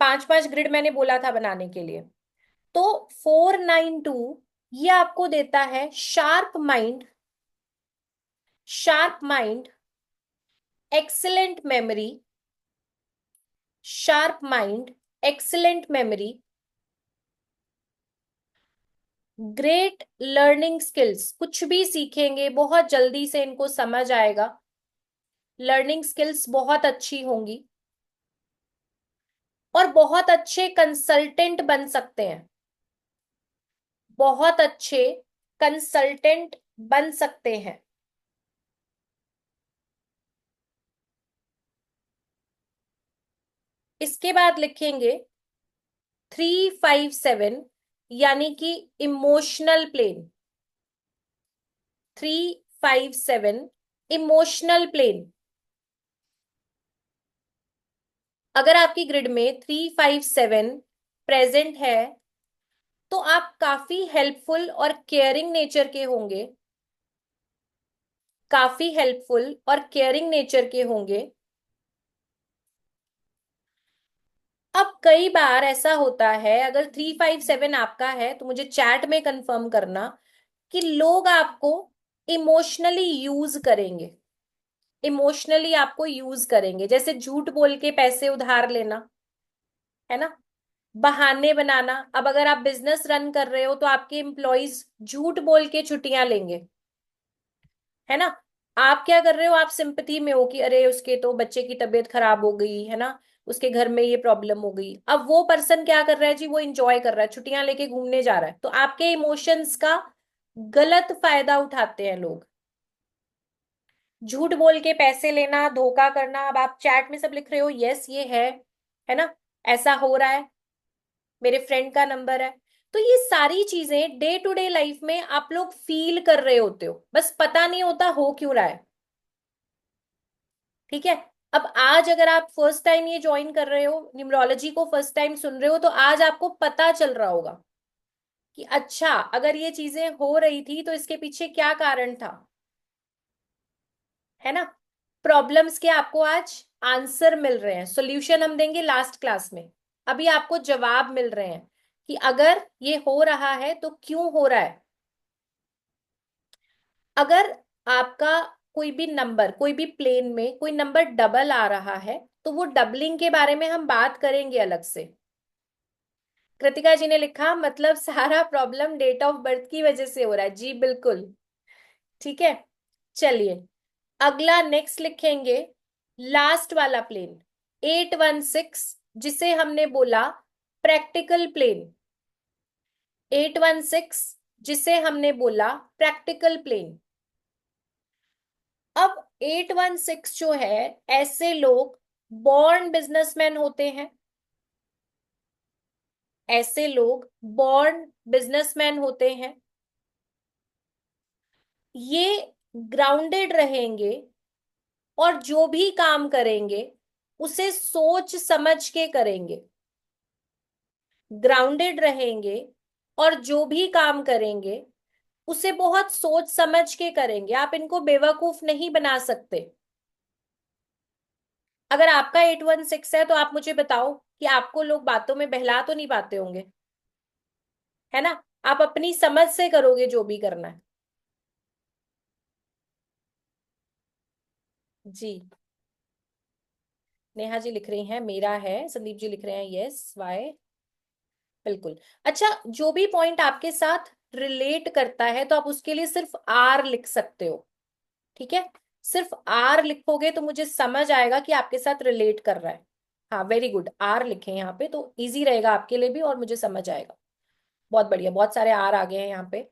पांच पांच ग्रिड मैंने बोला था बनाने के लिए। तो 492 ये आपको देता है sharp mind, sharp mind, excellent memory, sharp mind, excellent memory, great learning skills, कुछ भी सीखेंगे बहुत जल्दी से इनको समझ आएगा, लर्निंग स्किल्स बहुत अच्छी होंगी, और बहुत अच्छे कंसल्टेंट बन सकते हैं, बहुत अच्छे कंसल्टेंट बन सकते हैं। इसके बाद लिखेंगे 357, यानी कि इमोशनल प्लेन, 357 इमोशनल प्लेन। अगर आपकी ग्रिड में 357 प्रेजेंट है तो आप काफी हेल्पफुल और केयरिंग नेचर के होंगे, काफी हेल्पफुल और केयरिंग नेचर के होंगे। अब कई बार ऐसा होता है, अगर 357 आपका है तो मुझे चैट में कंफर्म करना कि लोग आपको इमोशनली यूज करेंगे, इमोशनली आपको यूज करेंगे, जैसे झूठ बोल के पैसे उधार लेना, है ना? बहाने बनाना। अब अगर आप बिजनेस रन कर रहे हो तो आपके एम्प्लॉयज झूठ बोल के छुट्टियां लेंगे, है ना? आप क्या कर रहे हो, आप सिंपथी में हो कि अरे उसके तो बच्चे की तबीयत खराब हो गई है ना, उसके घर में ये प्रॉब्लम हो गई। अब वो पर्सन क्या कर रहा है जी, वो इंजॉय कर रहा है, छुट्टियां लेके घूमने जा रहा है, तो आपके इमोशंस का गलत फायदा उठाते हैं लोग। झूठ बोल के पैसे लेना, धोखा करना। अब आप चैट में सब लिख रहे हो यस ये है ना, ऐसा हो रहा है, मेरे फ्रेंड का नंबर है। तो ये सारी चीजें डे टू डे लाइफ में आप लोग फील कर रहे होते हो, बस पता नहीं होता हो क्यों रहा है। ठीक है। अब आज अगर आप फर्स्ट टाइम ये ज्वाइन कर रहे हो, न्यूमरोलॉजी को फर्स्ट टाइम सुन रहे हो, तो आज आपको पता चल रहा होगा कि अच्छा अगर ये चीजें हो रही थी तो इसके पीछे क्या कारण था, है ना? प्रॉब्लम्स के आपको आज आंसर मिल रहे हैं, सॉल्यूशन हम देंगे लास्ट क्लास में। अभी आपको जवाब मिल रहे हैं कि अगर ये हो रहा है तो क्यों हो रहा है। अगर आपका कोई भी नंबर, कोई भी प्लेन में कोई नंबर डबल आ रहा है तो वो डबलिंग के बारे में हम बात करेंगे अलग से। कृतिका जी ने लिखा मतलब सारा प्रॉब्लम डेट ऑफ बर्थ की वजह से हो रहा है, जी बिल्कुल। ठीक है, चलिए अगला नेक्स्ट लिखेंगे, लास्ट वाला प्लेन 816, जिसे हमने बोला प्रैक्टिकल प्लेन। 816 जिसे हमने बोला प्रैक्टिकल प्लेन। अब 816 जो है, ऐसे लोग बॉर्न बिजनेसमैन होते हैं, ऐसे लोग बॉर्न बिजनेसमैन होते हैं। ये ग्राउंडेड रहेंगे और जो भी काम करेंगे उसे सोच समझ के करेंगे, ग्राउंडेड रहेंगे और जो भी काम करेंगे उसे बहुत सोच समझ के करेंगे, आप इनको बेवकूफ नहीं बना सकते। अगर आपका 816 है तो आप मुझे बताओ कि आपको लोग बातों में बहला तो नहीं पाते होंगे, है ना? आप अपनी समझ से करोगे जो भी करना है। जी, नेहा जी लिख रही हैं मेरा है, संदीप जी लिख रहे हैं यस वाई, बिल्कुल। अच्छा, जो भी पॉइंट आपके साथ रिलेट करता है तो आप उसके लिए सिर्फ आर लिख सकते हो, ठीक है? सिर्फ आर लिखोगे तो मुझे समझ आएगा कि आपके साथ रिलेट कर रहा है। हाँ वेरी गुड, आर लिखें यहाँ पे तो इजी रहेगा आपके लिए भी और मुझे समझ आएगा। बहुत बढ़िया, बहुत सारे आर आ गए हैं यहाँ पे।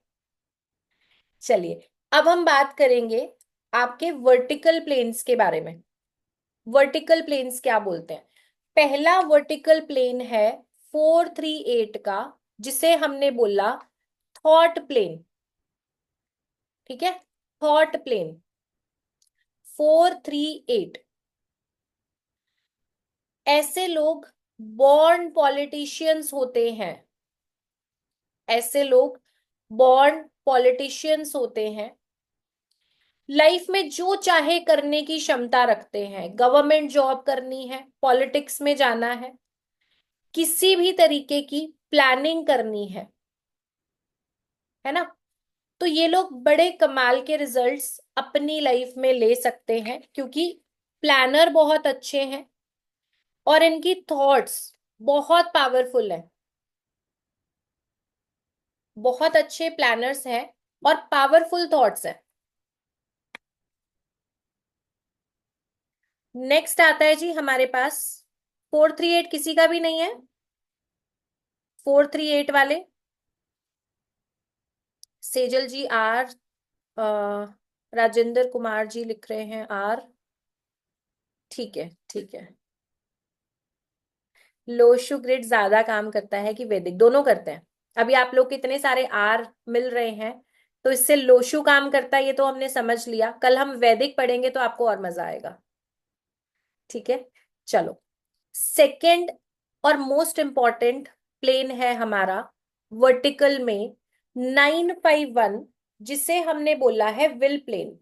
चलिए, अब हम बात करेंगे आपके वर्टिकल प्लेन्स के बारे में। वर्टिकल प्लेन्स क्या बोलते हैं? पहला वर्टिकल प्लेन है 438 का, जिसे हमने बोला थॉट प्लेन। ठीक है, थॉट प्लेन 438। ऐसे लोग बॉर्न पॉलिटिशियंस होते हैं। ऐसे लोग बॉर्न पॉलिटिशियंस होते हैं। लाइफ में जो चाहे करने की क्षमता रखते हैं। गवर्नमेंट जॉब करनी है, पॉलिटिक्स में जाना है, किसी भी तरीके की प्लानिंग करनी है ना? तो ये लोग बड़े कमाल के रिजल्ट्स अपनी लाइफ में ले सकते हैं, क्योंकि प्लानर बहुत अच्छे हैं और इनकी थॉट्स बहुत पावरफुल है। बहुत अच्छे प्लानर्स हैं और पावरफुल थॉट्स हैं। नेक्स्ट आता है जी हमारे पास 438। किसी का भी नहीं है 438 वाले? सेजल जी आर, राजेंद्र कुमार जी लिख रहे हैं आर। ठीक है, ठीक है। लोशु ग्रिड ज्यादा काम करता है कि वैदिक? दोनों करते हैं। अभी आप लोग कितने सारे आर मिल रहे हैं, तो इससे लोशु काम करता है, ये तो हमने समझ लिया। कल हम वैदिक पढ़ेंगे तो आपको और मजा आएगा। ठीक है, चलो। सेकंड और मोस्ट इंपॉर्टेंट प्लेन है हमारा वर्टिकल में 951, जिसे हमने बोला है विल प्लेन।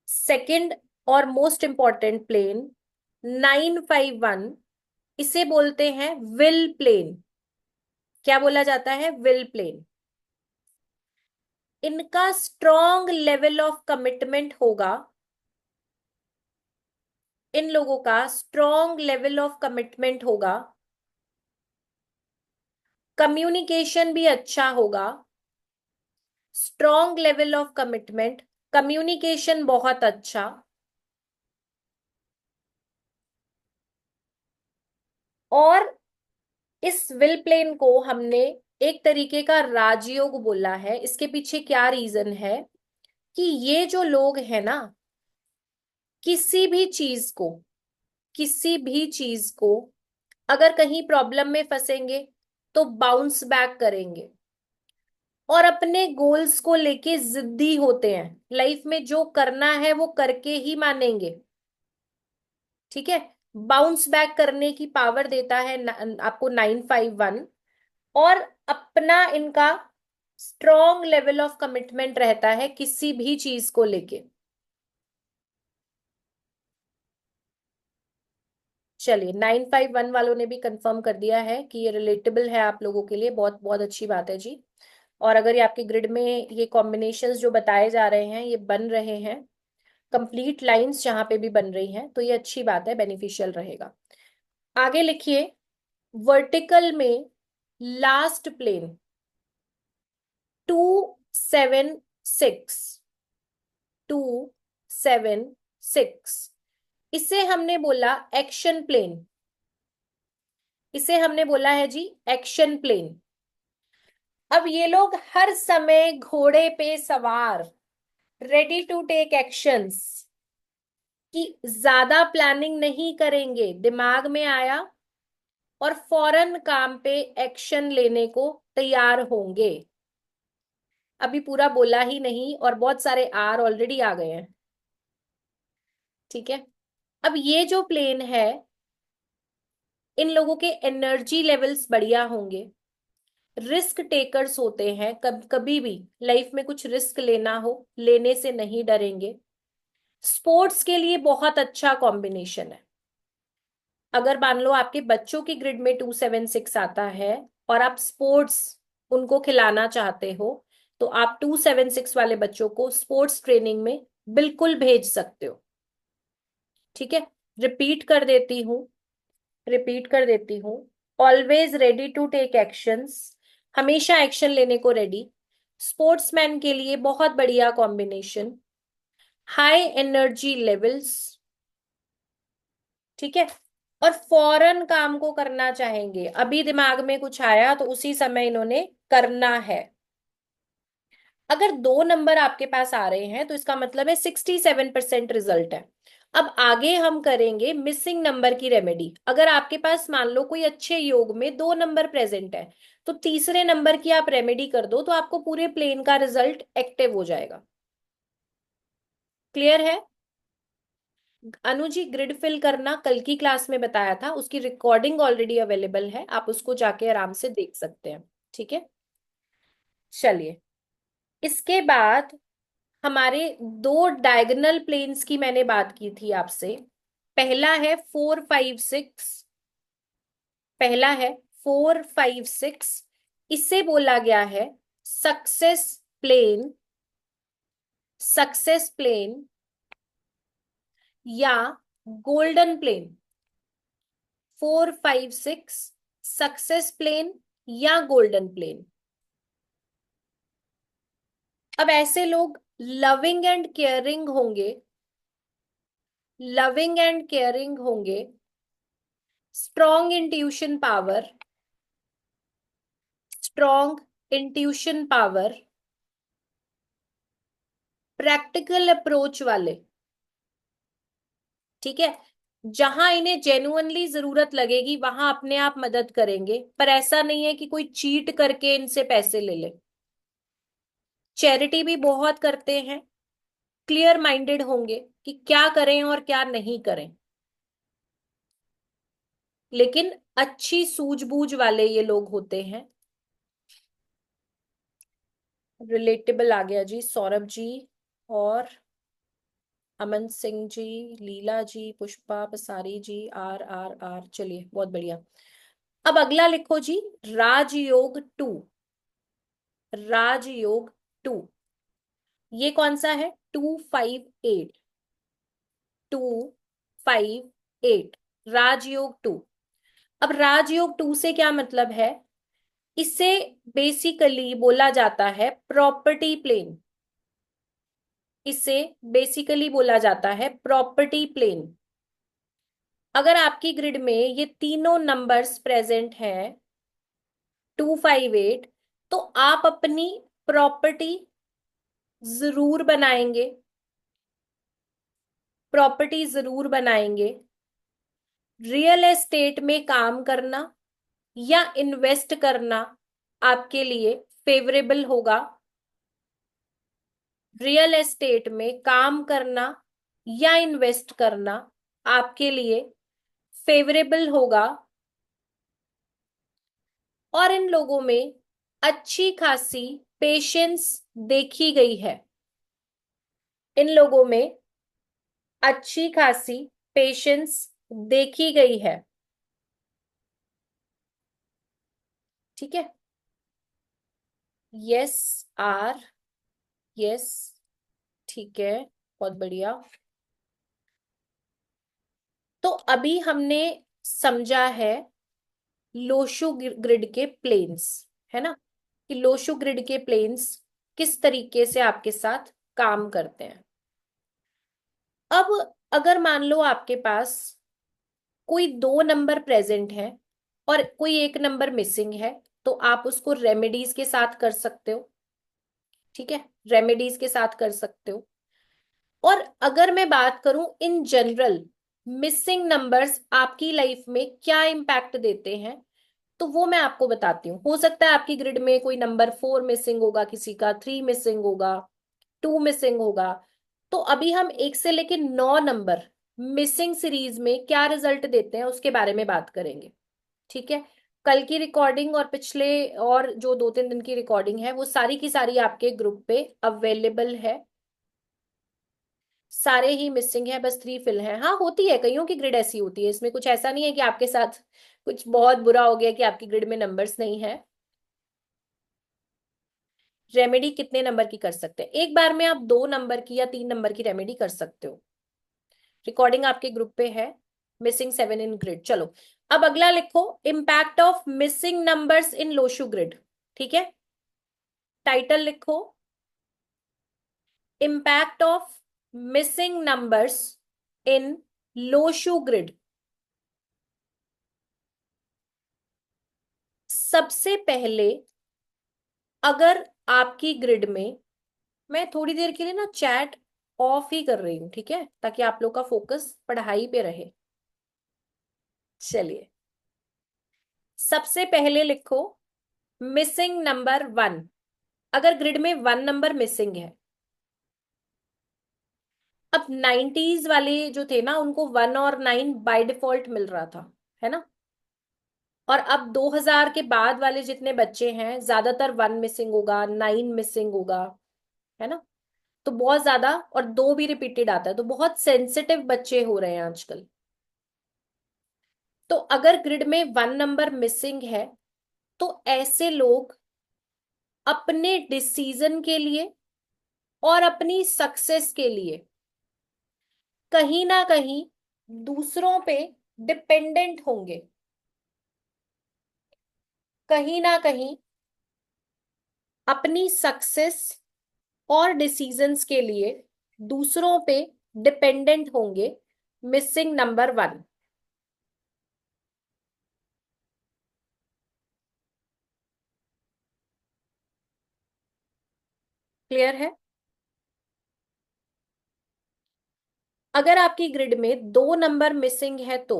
सेकंड और मोस्ट इंपॉर्टेंट प्लेन 951, इसे बोलते हैं विल प्लेन। क्या बोला जाता है? Will plane. इनका स्ट्रॉन्ग लेवल ऑफ कमिटमेंट होगा। इन लोगों का स्ट्रॉन्ग लेवल ऑफ कमिटमेंट होगा। कम्युनिकेशन भी अच्छा होगा। Strong level of commitment, communication बहुत अच्छा। और इस विल प्लेन को हमने एक तरीके का राजयोग बोला है। इसके पीछे क्या रीजन है? कि ये जो लोग हैं ना, किसी भी चीज को, किसी भी चीज को अगर कहीं प्रॉब्लम में फंसेंगे तो बाउंस बैक करेंगे और अपने गोल्स को लेके जिद्दी होते हैं। लाइफ में जो करना है वो करके ही मानेंगे। ठीक है, बाउंस बैक करने की पावर देता है आपको 951। और अपना इनका स्ट्रॉन्ग लेवल ऑफ कमिटमेंट रहता है किसी भी चीज को लेके। चलिए, 951 वालों ने भी कंफर्म कर दिया है कि ये रिलेटेबल है आप लोगों के लिए। बहुत बहुत अच्छी बात है जी। और अगर ये आपके ग्रिड में ये कॉम्बिनेशंस जो बताए जा रहे हैं ये बन रहे हैं, कंप्लीट लाइंस जहां पे भी बन रही हैं, तो ये अच्छी बात है, बेनिफिशियल रहेगा। आगे लिखिए, वर्टिकल में लास्ट प्लेन 276। 276, इसे हमने बोला एक्शन प्लेन। इसे हमने बोला है जी एक्शन प्लेन। अब ये लोग हर समय घोड़े पे सवार, रेडी टू टेक एक्शंस, कि ज्यादा प्लानिंग नहीं करेंगे। दिमाग में आया और फौरन काम पे एक्शन लेने को तैयार होंगे। अभी पूरा बोला ही नहीं और बहुत सारे आर ऑलरेडी आ गए हैं। ठीक है, अब ये जो प्लेन है, इन लोगों के एनर्जी लेवल्स बढ़िया होंगे। रिस्क टेकर्स होते हैं। कभी भी लाइफ में कुछ रिस्क लेना हो, लेने से नहीं डरेंगे। स्पोर्ट्स के लिए बहुत अच्छा कॉम्बिनेशन है। अगर मान लो आपके बच्चों की ग्रिड में 276 आता है और आप स्पोर्ट्स उनको खिलाना चाहते हो, तो आप 276 वाले बच्चों को स्पोर्ट्स ट्रेनिंग में बिल्कुल भेज सकते हो। ठीक है, रिपीट कर देती हूँ, रिपीट कर देती हूँ। Always ready to take actions, हमेशा एक्शन लेने को रेडी। स्पोर्ट्समैन के लिए बहुत बढ़िया कॉम्बिनेशन। High energy levels. ठीक है, और फौरन काम को करना चाहेंगे, अभी दिमाग में कुछ आया तो उसी समय इन्होंने करना है। अगर 2 नंबर आपके पास आ रहे हैं तो इसका मतलब है 67% रिजल्ट है। अब आगे हम करेंगे मिसिंग नंबर की रेमेडी। अगर आपके पास मान लो कोई अच्छे योग में 2 नंबर प्रेजेंट है, तो तीसरे नंबर की आप रेमेडी कर दो तो आपको पूरे प्लेन का रिजल्ट एक्टिव हो जाएगा। क्लियर है? अनुजी, ग्रिड फिल करना कल की क्लास में बताया था, उसकी रिकॉर्डिंग ऑलरेडी अवेलेबल है, आप उसको जाके आराम से देख सकते हैं। ठीक है, चलिए। इसके बाद हमारे दो डायगोनल प्लेन्स की मैंने बात की थी आपसे। पहला है 4, 5, 6। पहला है 4, 5, 6। इसे बोला गया है सक्सेस प्लेन, सक्सेस प्लेन या गोल्डन प्लेन। 4, 5, 6 सक्सेस प्लेन या गोल्डन प्लेन। अब ऐसे लोग लविंग एंड केयरिंग होंगे, लविंग एंड केयरिंग होंगे, strong intuition power, strong intuition power, practical approach वाले। ठीक है, जहां इन्हें जेन्युइनली जरूरत लगेगी वहां अपने आप मदद करेंगे, पर ऐसा नहीं है कि कोई चीट करके इनसे पैसे ले ले। चैरिटी भी बहुत करते हैं, क्लियर माइंडेड होंगे कि क्या करें और क्या नहीं करें, लेकिन अच्छी सूझबूझ वाले ये लोग होते हैं। रिलेटेबल आ गया जी, सौरभ जी और अमन सिंह जी, लीला जी, पुष्पा पसारी जी, आर आर आर, चलिए बहुत बढ़िया। अब अगला लिखो जी, राजयोग 2। राजयोग 2, ये कौन सा है? 2, 5, 8। 2, 5, 8, राजयोग 2। अब राजयोग 2 से क्या मतलब है? इसे बेसिकली बोला जाता है प्रॉपर्टी प्लेन। इसे बेसिकली बोला जाता है प्रॉपर्टी प्लेन। अगर आपकी ग्रिड में ये तीनों नंबर्स प्रेजेंट हैं, 2, 5, 8, तो आप अपनी प्रॉपर्टी जरूर बनाएंगे, प्रॉपर्टी जरूर बनाएंगे। रियल एस्टेट में काम करना या इन्वेस्ट करना आपके लिए फेवरेबल होगा। रियल एस्टेट में काम करना या इन्वेस्ट करना आपके लिए फेवरेबल होगा। और इन लोगों में अच्छी खासी पेशेंस देखी गई है। इन लोगों में अच्छी खासी पेशेंस देखी गई है। ठीक है, यस आर, यस, ठीक है, बहुत बढ़िया। तो अभी हमने समझा है लोशु ग्रिड के प्लेन्स, है ना, कि लोशु ग्रिड के प्लेन्स किस तरीके से आपके साथ काम करते हैं। अब अगर मान लो आपके पास कोई 2 नंबर प्रेजेंट है और कोई एक नंबर मिसिंग है, तो आप उसको रेमेडीज के साथ कर सकते हो। ठीक है, रेमेडीज के साथ कर सकते हो। और अगर मैं बात करूं इन जनरल, मिसिंग नंबर्स आपकी लाइफ में क्या इम्पैक्ट देते हैं, तो वो मैं आपको बताती हूँ। हो सकता है आपकी ग्रिड में कोई नंबर 4 मिसिंग होगा, किसी का 3 मिसिंग होगा, 2 मिसिंग होगा। तो अभी हम 1 से लेकर 9 नंबर मिसिंग सीरीज में क्या रिजल्ट देते हैं उसके बारे में बात करेंगे। ठीक है, कल की रिकॉर्डिंग और पिछले और जो 2-3 दिन की रिकॉर्डिंग है वो सारी की सारी आपके ग्रुप पे अवेलेबल है। सारे ही मिसिंग है, बस 3 फिल है। हाँ, होती है, कईयों की ग्रिड ऐसी होती है, इसमें कुछ ऐसा नहीं है कि आपके साथ कुछ बहुत बुरा हो गया कि आपकी ग्रिड में नंबर्स नहीं है। रेमेडी कितने नंबर की कर सकते हैं? एक बार में आप 2 नंबर की या 3 नंबर की रेमेडी कर सकते हो। रिकॉर्डिंग आपके ग्रुप पे है, मिसिंग 7 इन ग्रिड। चलो, अब अगला लिखो, impact of missing numbers in Lo Shu grid. ठीक है, टाइटल लिखो, impact of missing numbers in Lo Shu grid. सबसे पहले अगर आपकी ग्रिड में, मैं थोड़ी देर के लिए ना चैट ऑफ ही कर रही हूँ, ठीक है, ताकि आप लोग का फोकस पढ़ाई पे रहे। चलिए, सबसे पहले लिखो मिसिंग नंबर 1। अगर ग्रिड में 1 नंबर मिसिंग है, अब 90s वाले जो थे ना, उनको 1 और 9 बाय डिफॉल्ट मिल रहा था, है ना। और अब 2000 के बाद वाले जितने बच्चे हैं, ज्यादातर 1 मिसिंग होगा, 9 मिसिंग होगा, है ना। तो बहुत ज्यादा, और 2 भी रिपीटेड आता है, तो बहुत सेंसिटिव बच्चे हो रहे हैं आजकल। तो अगर ग्रिड में 1 नंबर मिसिंग है, तो ऐसे लोग अपने डिसीजन के लिए और अपनी सक्सेस के लिए कहीं ना कहीं दूसरों पे डिपेंडेंट होंगे। कहीं ना कहीं अपनी सक्सेस और डिसीजंस के लिए दूसरों पे डिपेंडेंट होंगे। Missing number 1। क्लियर है। अगर आपकी ग्रिड में 2 नंबर मिसिंग है तो,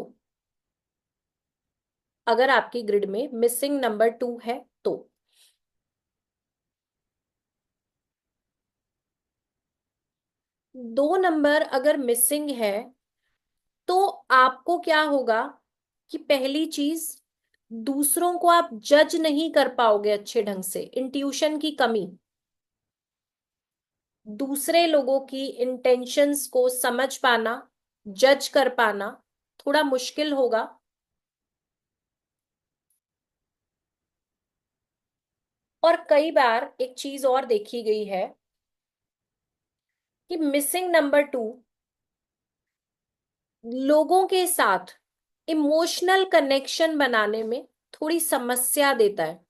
अगर आपकी ग्रिड में मिसिंग नंबर 2 है तो 2 नंबर अगर मिसिंग है, तो आपको क्या होगा कि पहली चीज, दूसरों को आप जज नहीं कर पाओगे अच्छे ढंग से। इंट्यूशन की कमी, दूसरे लोगों की इंटेंशंस को समझ पाना, जज कर पाना थोड़ा मुश्किल होगा। और कई बार एक चीज और देखी गई है कि मिसिंग नंबर 2 लोगों के साथ इमोशनल कनेक्शन बनाने में थोड़ी समस्या देता है।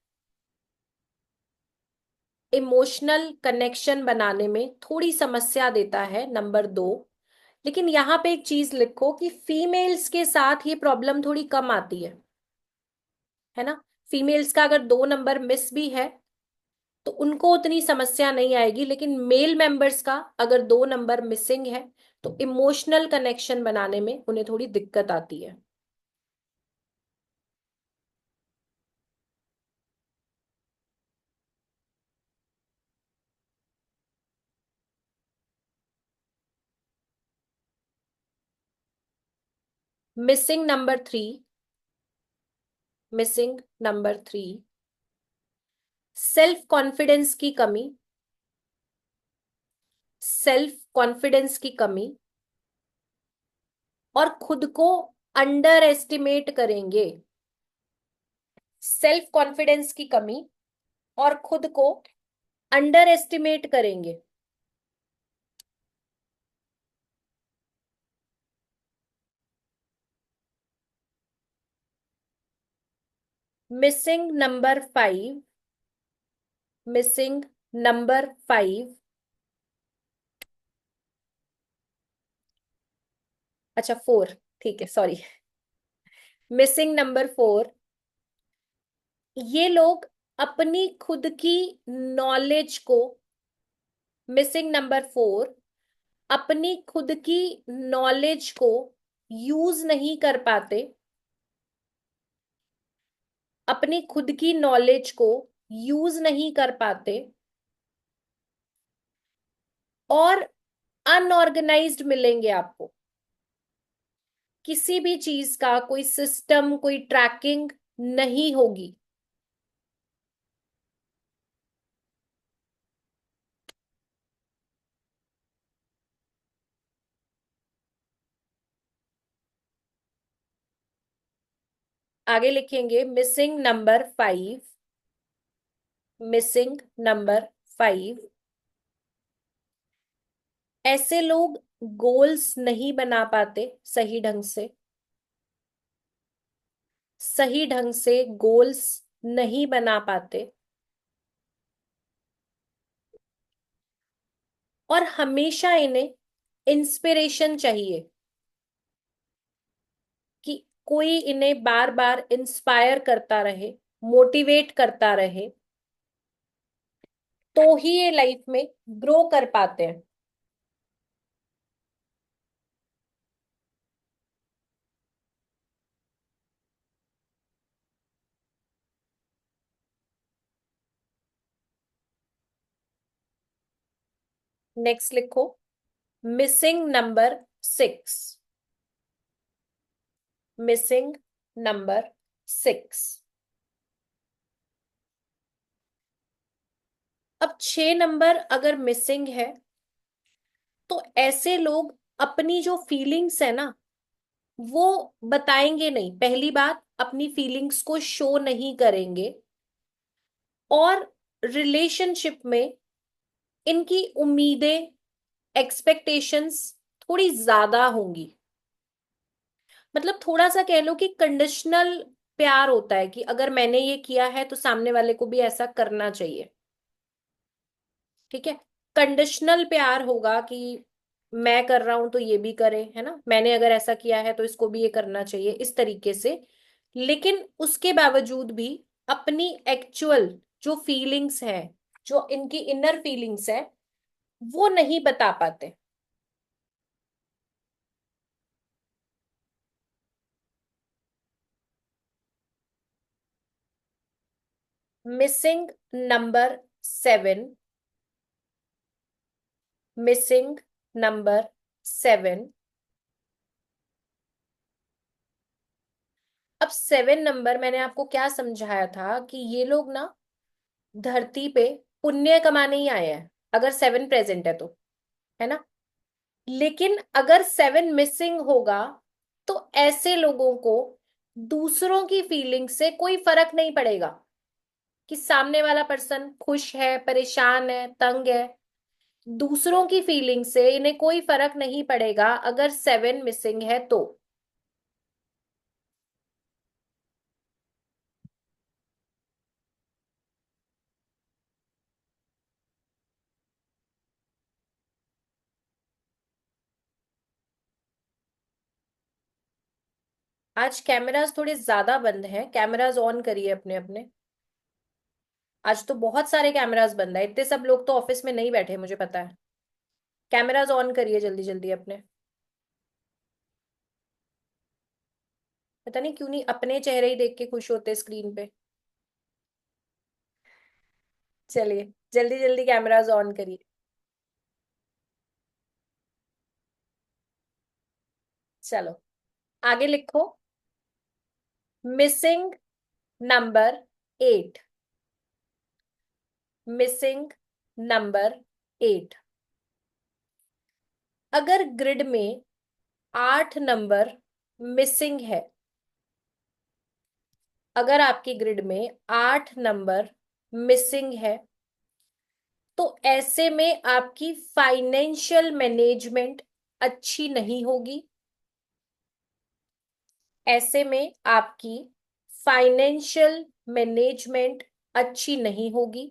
इमोशनल कनेक्शन बनाने में थोड़ी समस्या देता है नंबर 2। लेकिन यहां पे एक चीज लिखो कि फीमेल्स के साथ ये प्रॉब्लम थोड़ी कम आती है ना। फीमेल्स का अगर 2 नंबर मिस भी है तो उनको उतनी समस्या नहीं आएगी, लेकिन मेल मेंबर्स का अगर 2 नंबर मिसिंग है तो इमोशनल कनेक्शन बनाने में उन्हें थोड़ी दिक्कत आती है। Missing number 3। Missing number 3, self confidence की कमी। सेल्फ कॉन्फिडेंस की कमी और खुद को अंडर एस्टिमेट करेंगे। सेल्फ कॉन्फिडेंस की कमी और खुद को अंडर एस्टिमेट करेंगे। Missing number 5। Missing number 5। अच्छा 4, ठीक है, सॉरी। मिसिंग नंबर 4, ये लोग अपनी खुद की नॉलेज को, मिसिंग नंबर 4, अपनी खुद की नॉलेज को यूज नहीं कर पाते। अपनी खुद की नॉलेज को यूज नहीं कर पाते और अनऑर्गेनाइज्ड मिलेंगे आपको। किसी भी चीज का कोई सिस्टम, कोई ट्रैकिंग नहीं होगी। आगे लिखेंगे मिसिंग नंबर 5। मिसिंग नंबर 5, ऐसे लोग गोल्स नहीं बना पाते सही ढंग से। सही ढंग से गोल्स नहीं बना पाते और हमेशा इन्हें इंस्पिरेशन चाहिए, कि कोई इन्हें बार बार इंस्पायर करता रहे। मोटिवेट करता रहे, तो ही ये लाइफ में ग्रो कर पाते हैं। नेक्स्ट लिखो, मिसिंग नंबर 6। Missing number 6। अब 6 नंबर अगर मिसिंग है, तो ऐसे लोग अपनी जो फीलिंग्स है ना, वो बताएंगे नहीं। पहली बात, अपनी फीलिंग्स को शो नहीं करेंगे, और रिलेशनशिप में इनकी उम्मीदें, एक्सपेक्टेशंस थोड़ी ज्यादा होंगी। मतलब थोड़ा सा कह लो कि कंडीशनल प्यार होता है, कि अगर मैंने ये किया है तो सामने वाले को भी ऐसा करना चाहिए। ठीक है, कंडीशनल प्यार होगा कि मैं कर रहा हूं तो ये भी करे, है ना, मैंने अगर ऐसा किया है तो इसको भी ये करना चाहिए, इस तरीके से। लेकिन उसके बावजूद भी अपनी एक्चुअल जो फीलिंग्स है, जो इनकी इनर फीलिंग्स है, वो नहीं बता पाते। Missing number 7। Missing number 7। अब 7 नंबर, मैंने आपको क्या समझाया था कि ये लोग ना धरती पे पुण्य कमाने ही आए हैं, अगर 7 प्रेजेंट है तो, है ना। लेकिन अगर 7 मिसिंग होगा, तो ऐसे लोगों को दूसरों की फीलिंग से कोई फर्क नहीं पड़ेगा, कि सामने वाला पर्सन खुश है, परेशान है, तंग है। दूसरों की फीलिंग से इन्हें कोई फर्क नहीं पड़ेगा अगर 7 मिसिंग है तो। आज कैमरास थोड़े ज्यादा बंद हैं, कैमरास ऑन करिए अपने अपने। आज तो बहुत सारे कैमरास बंद है, इतने सब लोग तो ऑफिस में नहीं बैठे, मुझे पता है। कैमरास ऑन करिए जल्दी जल्दी अपने। पता नहीं क्यों नहीं अपने चेहरे ही देख के खुश होते स्क्रीन पे। चलिए, जल्दी जल्दी कैमरास ऑन करिए। चलो, आगे लिखो, मिसिंग नंबर 8। Missing number 8। अगर ग्रिड में 8 नंबर मिसिंग है, अगर आपकी ग्रिड में 8 नंबर मिसिंग है, तो ऐसे में आपकी फाइनेंशियल मैनेजमेंट अच्छी नहीं होगी। ऐसे में आपकी फाइनेंशियल मैनेजमेंट अच्छी नहीं होगी।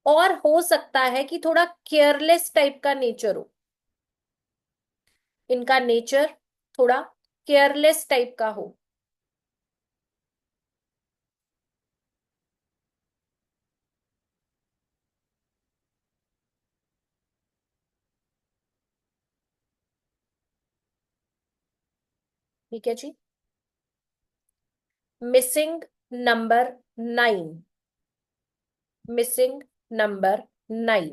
और हो सकता है कि थोड़ा केयरलेस टाइप का नेचर हो, इनका नेचर थोड़ा केयरलेस टाइप का हो। ठीक है जी। Missing number 9। Missing number 9।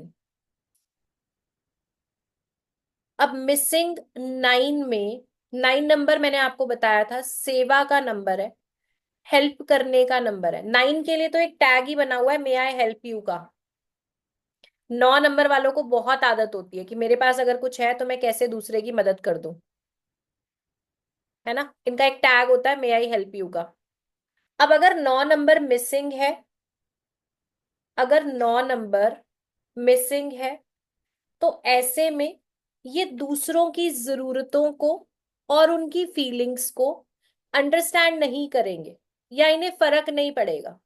अब मिसिंग 9 में, 9 नंबर मैंने आपको बताया था सेवा का नंबर है, हेल्प करने का नंबर है। 9 के लिए तो एक टैग ही बना हुआ है, मे आई हेल्प यू का। 9 नंबर वालों को बहुत आदत होती है कि मेरे पास अगर कुछ है तो मैं कैसे दूसरे की मदद कर दूं, है ना। इनका एक टैग होता है, मे आई हेल्प यू का। अब अगर 9 नंबर मिसिंग है, अगर 9 नंबर मिसिंग है, तो ऐसे में ये दूसरों की जरूरतों को और उनकी फीलिंग्स को अंडरस्टैंड नहीं करेंगे, या इन्हें फर्क नहीं पड़ेगा।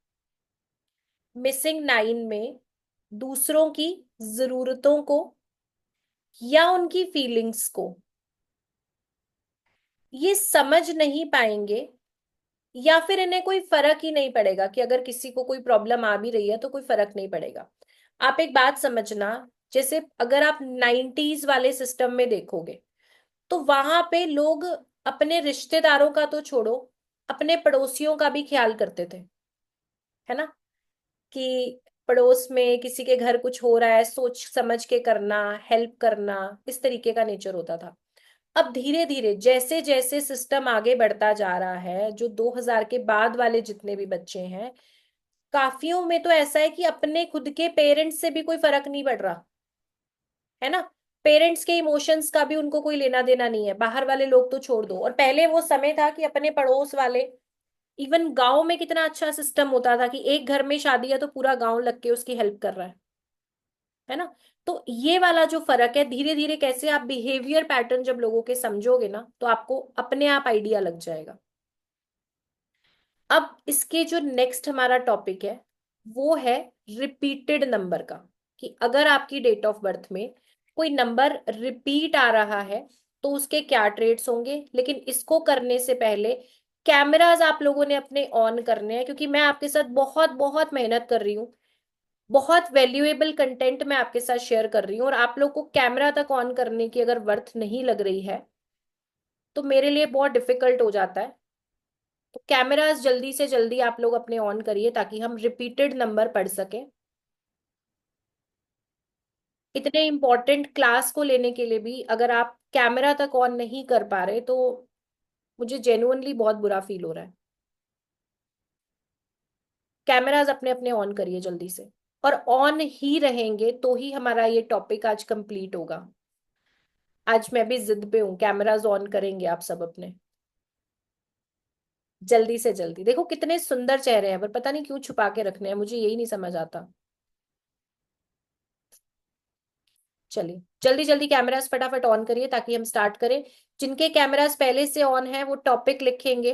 मिसिंग 9 में दूसरों की जरूरतों को या उनकी फीलिंग्स को ये समझ नहीं पाएंगे, या फिर इन्हें कोई फर्क ही नहीं पड़ेगा कि अगर किसी को कोई प्रॉब्लम आ भी रही है तो कोई फर्क नहीं पड़ेगा। आप एक बात समझना, जैसे अगर आप 90s वाले सिस्टम में देखोगे तो वहां पे लोग अपने रिश्तेदारों का तो छोड़ो, अपने पड़ोसियों का भी ख्याल करते थे, है ना? कि पड़ोस में किसी के घर कुछ हो रहा है, सोच समझ के करना, हेल्प करना, इस तरीके का नेचर होता था। अब धीरे धीरे जैसे जैसे सिस्टम आगे बढ़ता जा रहा है, जो 2000 के बाद वाले जितने भी बच्चे हैं, काफियों में तो ऐसा है कि अपने खुद के पेरेंट्स से भी कोई फर्क नहीं पड़ रहा, है ना? पेरेंट्स के इमोशंस का भी उनको कोई लेना देना नहीं है, बाहर वाले लोग तो छोड़ दो। और पहले वो समय था कि अपने पड़ोस वाले, इवन गांव में कितना अच्छा सिस्टम होता था कि एक घर में शादी है तो पूरा गांव लग के उसकी हेल्प कर रहा है ना? तो ये वाला जो फर्क है, धीरे धीरे कैसे आप बिहेवियर पैटर्न जब लोगों के समझोगे ना, तो आपको अपने आप आइडिया लग जाएगा। अब इसके जो नेक्स्ट हमारा टॉपिक है वो है रिपीटेड नंबर का, कि अगर आपकी डेट ऑफ बर्थ में कोई नंबर रिपीट आ रहा है तो उसके क्या ट्रेड्स होंगे। लेकिन इसको करने से पहले कैमरास आप लोगों ने अपने ऑन करने हैं, क्योंकि मैं आपके साथ बहुत बहुत मेहनत कर रही हूँ, बहुत वैल्यूएबल कंटेंट मैं आपके साथ शेयर कर रही हूँ, और आप लोग को कैमरा तक ऑन करने की अगर वर्थ नहीं लग रही है तो मेरे लिए बहुत डिफिकल्ट हो जाता है। तो कैमरास जल्दी से जल्दी आप लोग अपने ऑन करिए ताकि हम रिपीटेड नंबर पढ़ सकें। इतने इंपॉर्टेंट क्लास को लेने के लिए भी अगर आप कैमरा तक ऑन नहीं कर पा रहे तो मुझे जेन्युइनली बहुत बुरा फील हो रहा है। कैमरास अपने अपने ऑन करिए जल्दी से, और ऑन ही रहेंगे तो ही हमारा ये टॉपिक आज कंप्लीट होगा। आज मैं भी जिद पे हूँ, कैमरास ऑन करेंगे आप सब अपने, जल्दी से जल्दी। देखो कितने सुंदर चेहरे हैं, पर पता नहीं क्यों छुपा के रखने हैं, मुझे यही नहीं समझ आता। चलिए जल्दी जल्दी कैमरास फटाफट ऑन करिए ताकि हम स्टार्ट करें। जिनके कैमरास पहले से ऑन है वो टॉपिक लिखेंगे,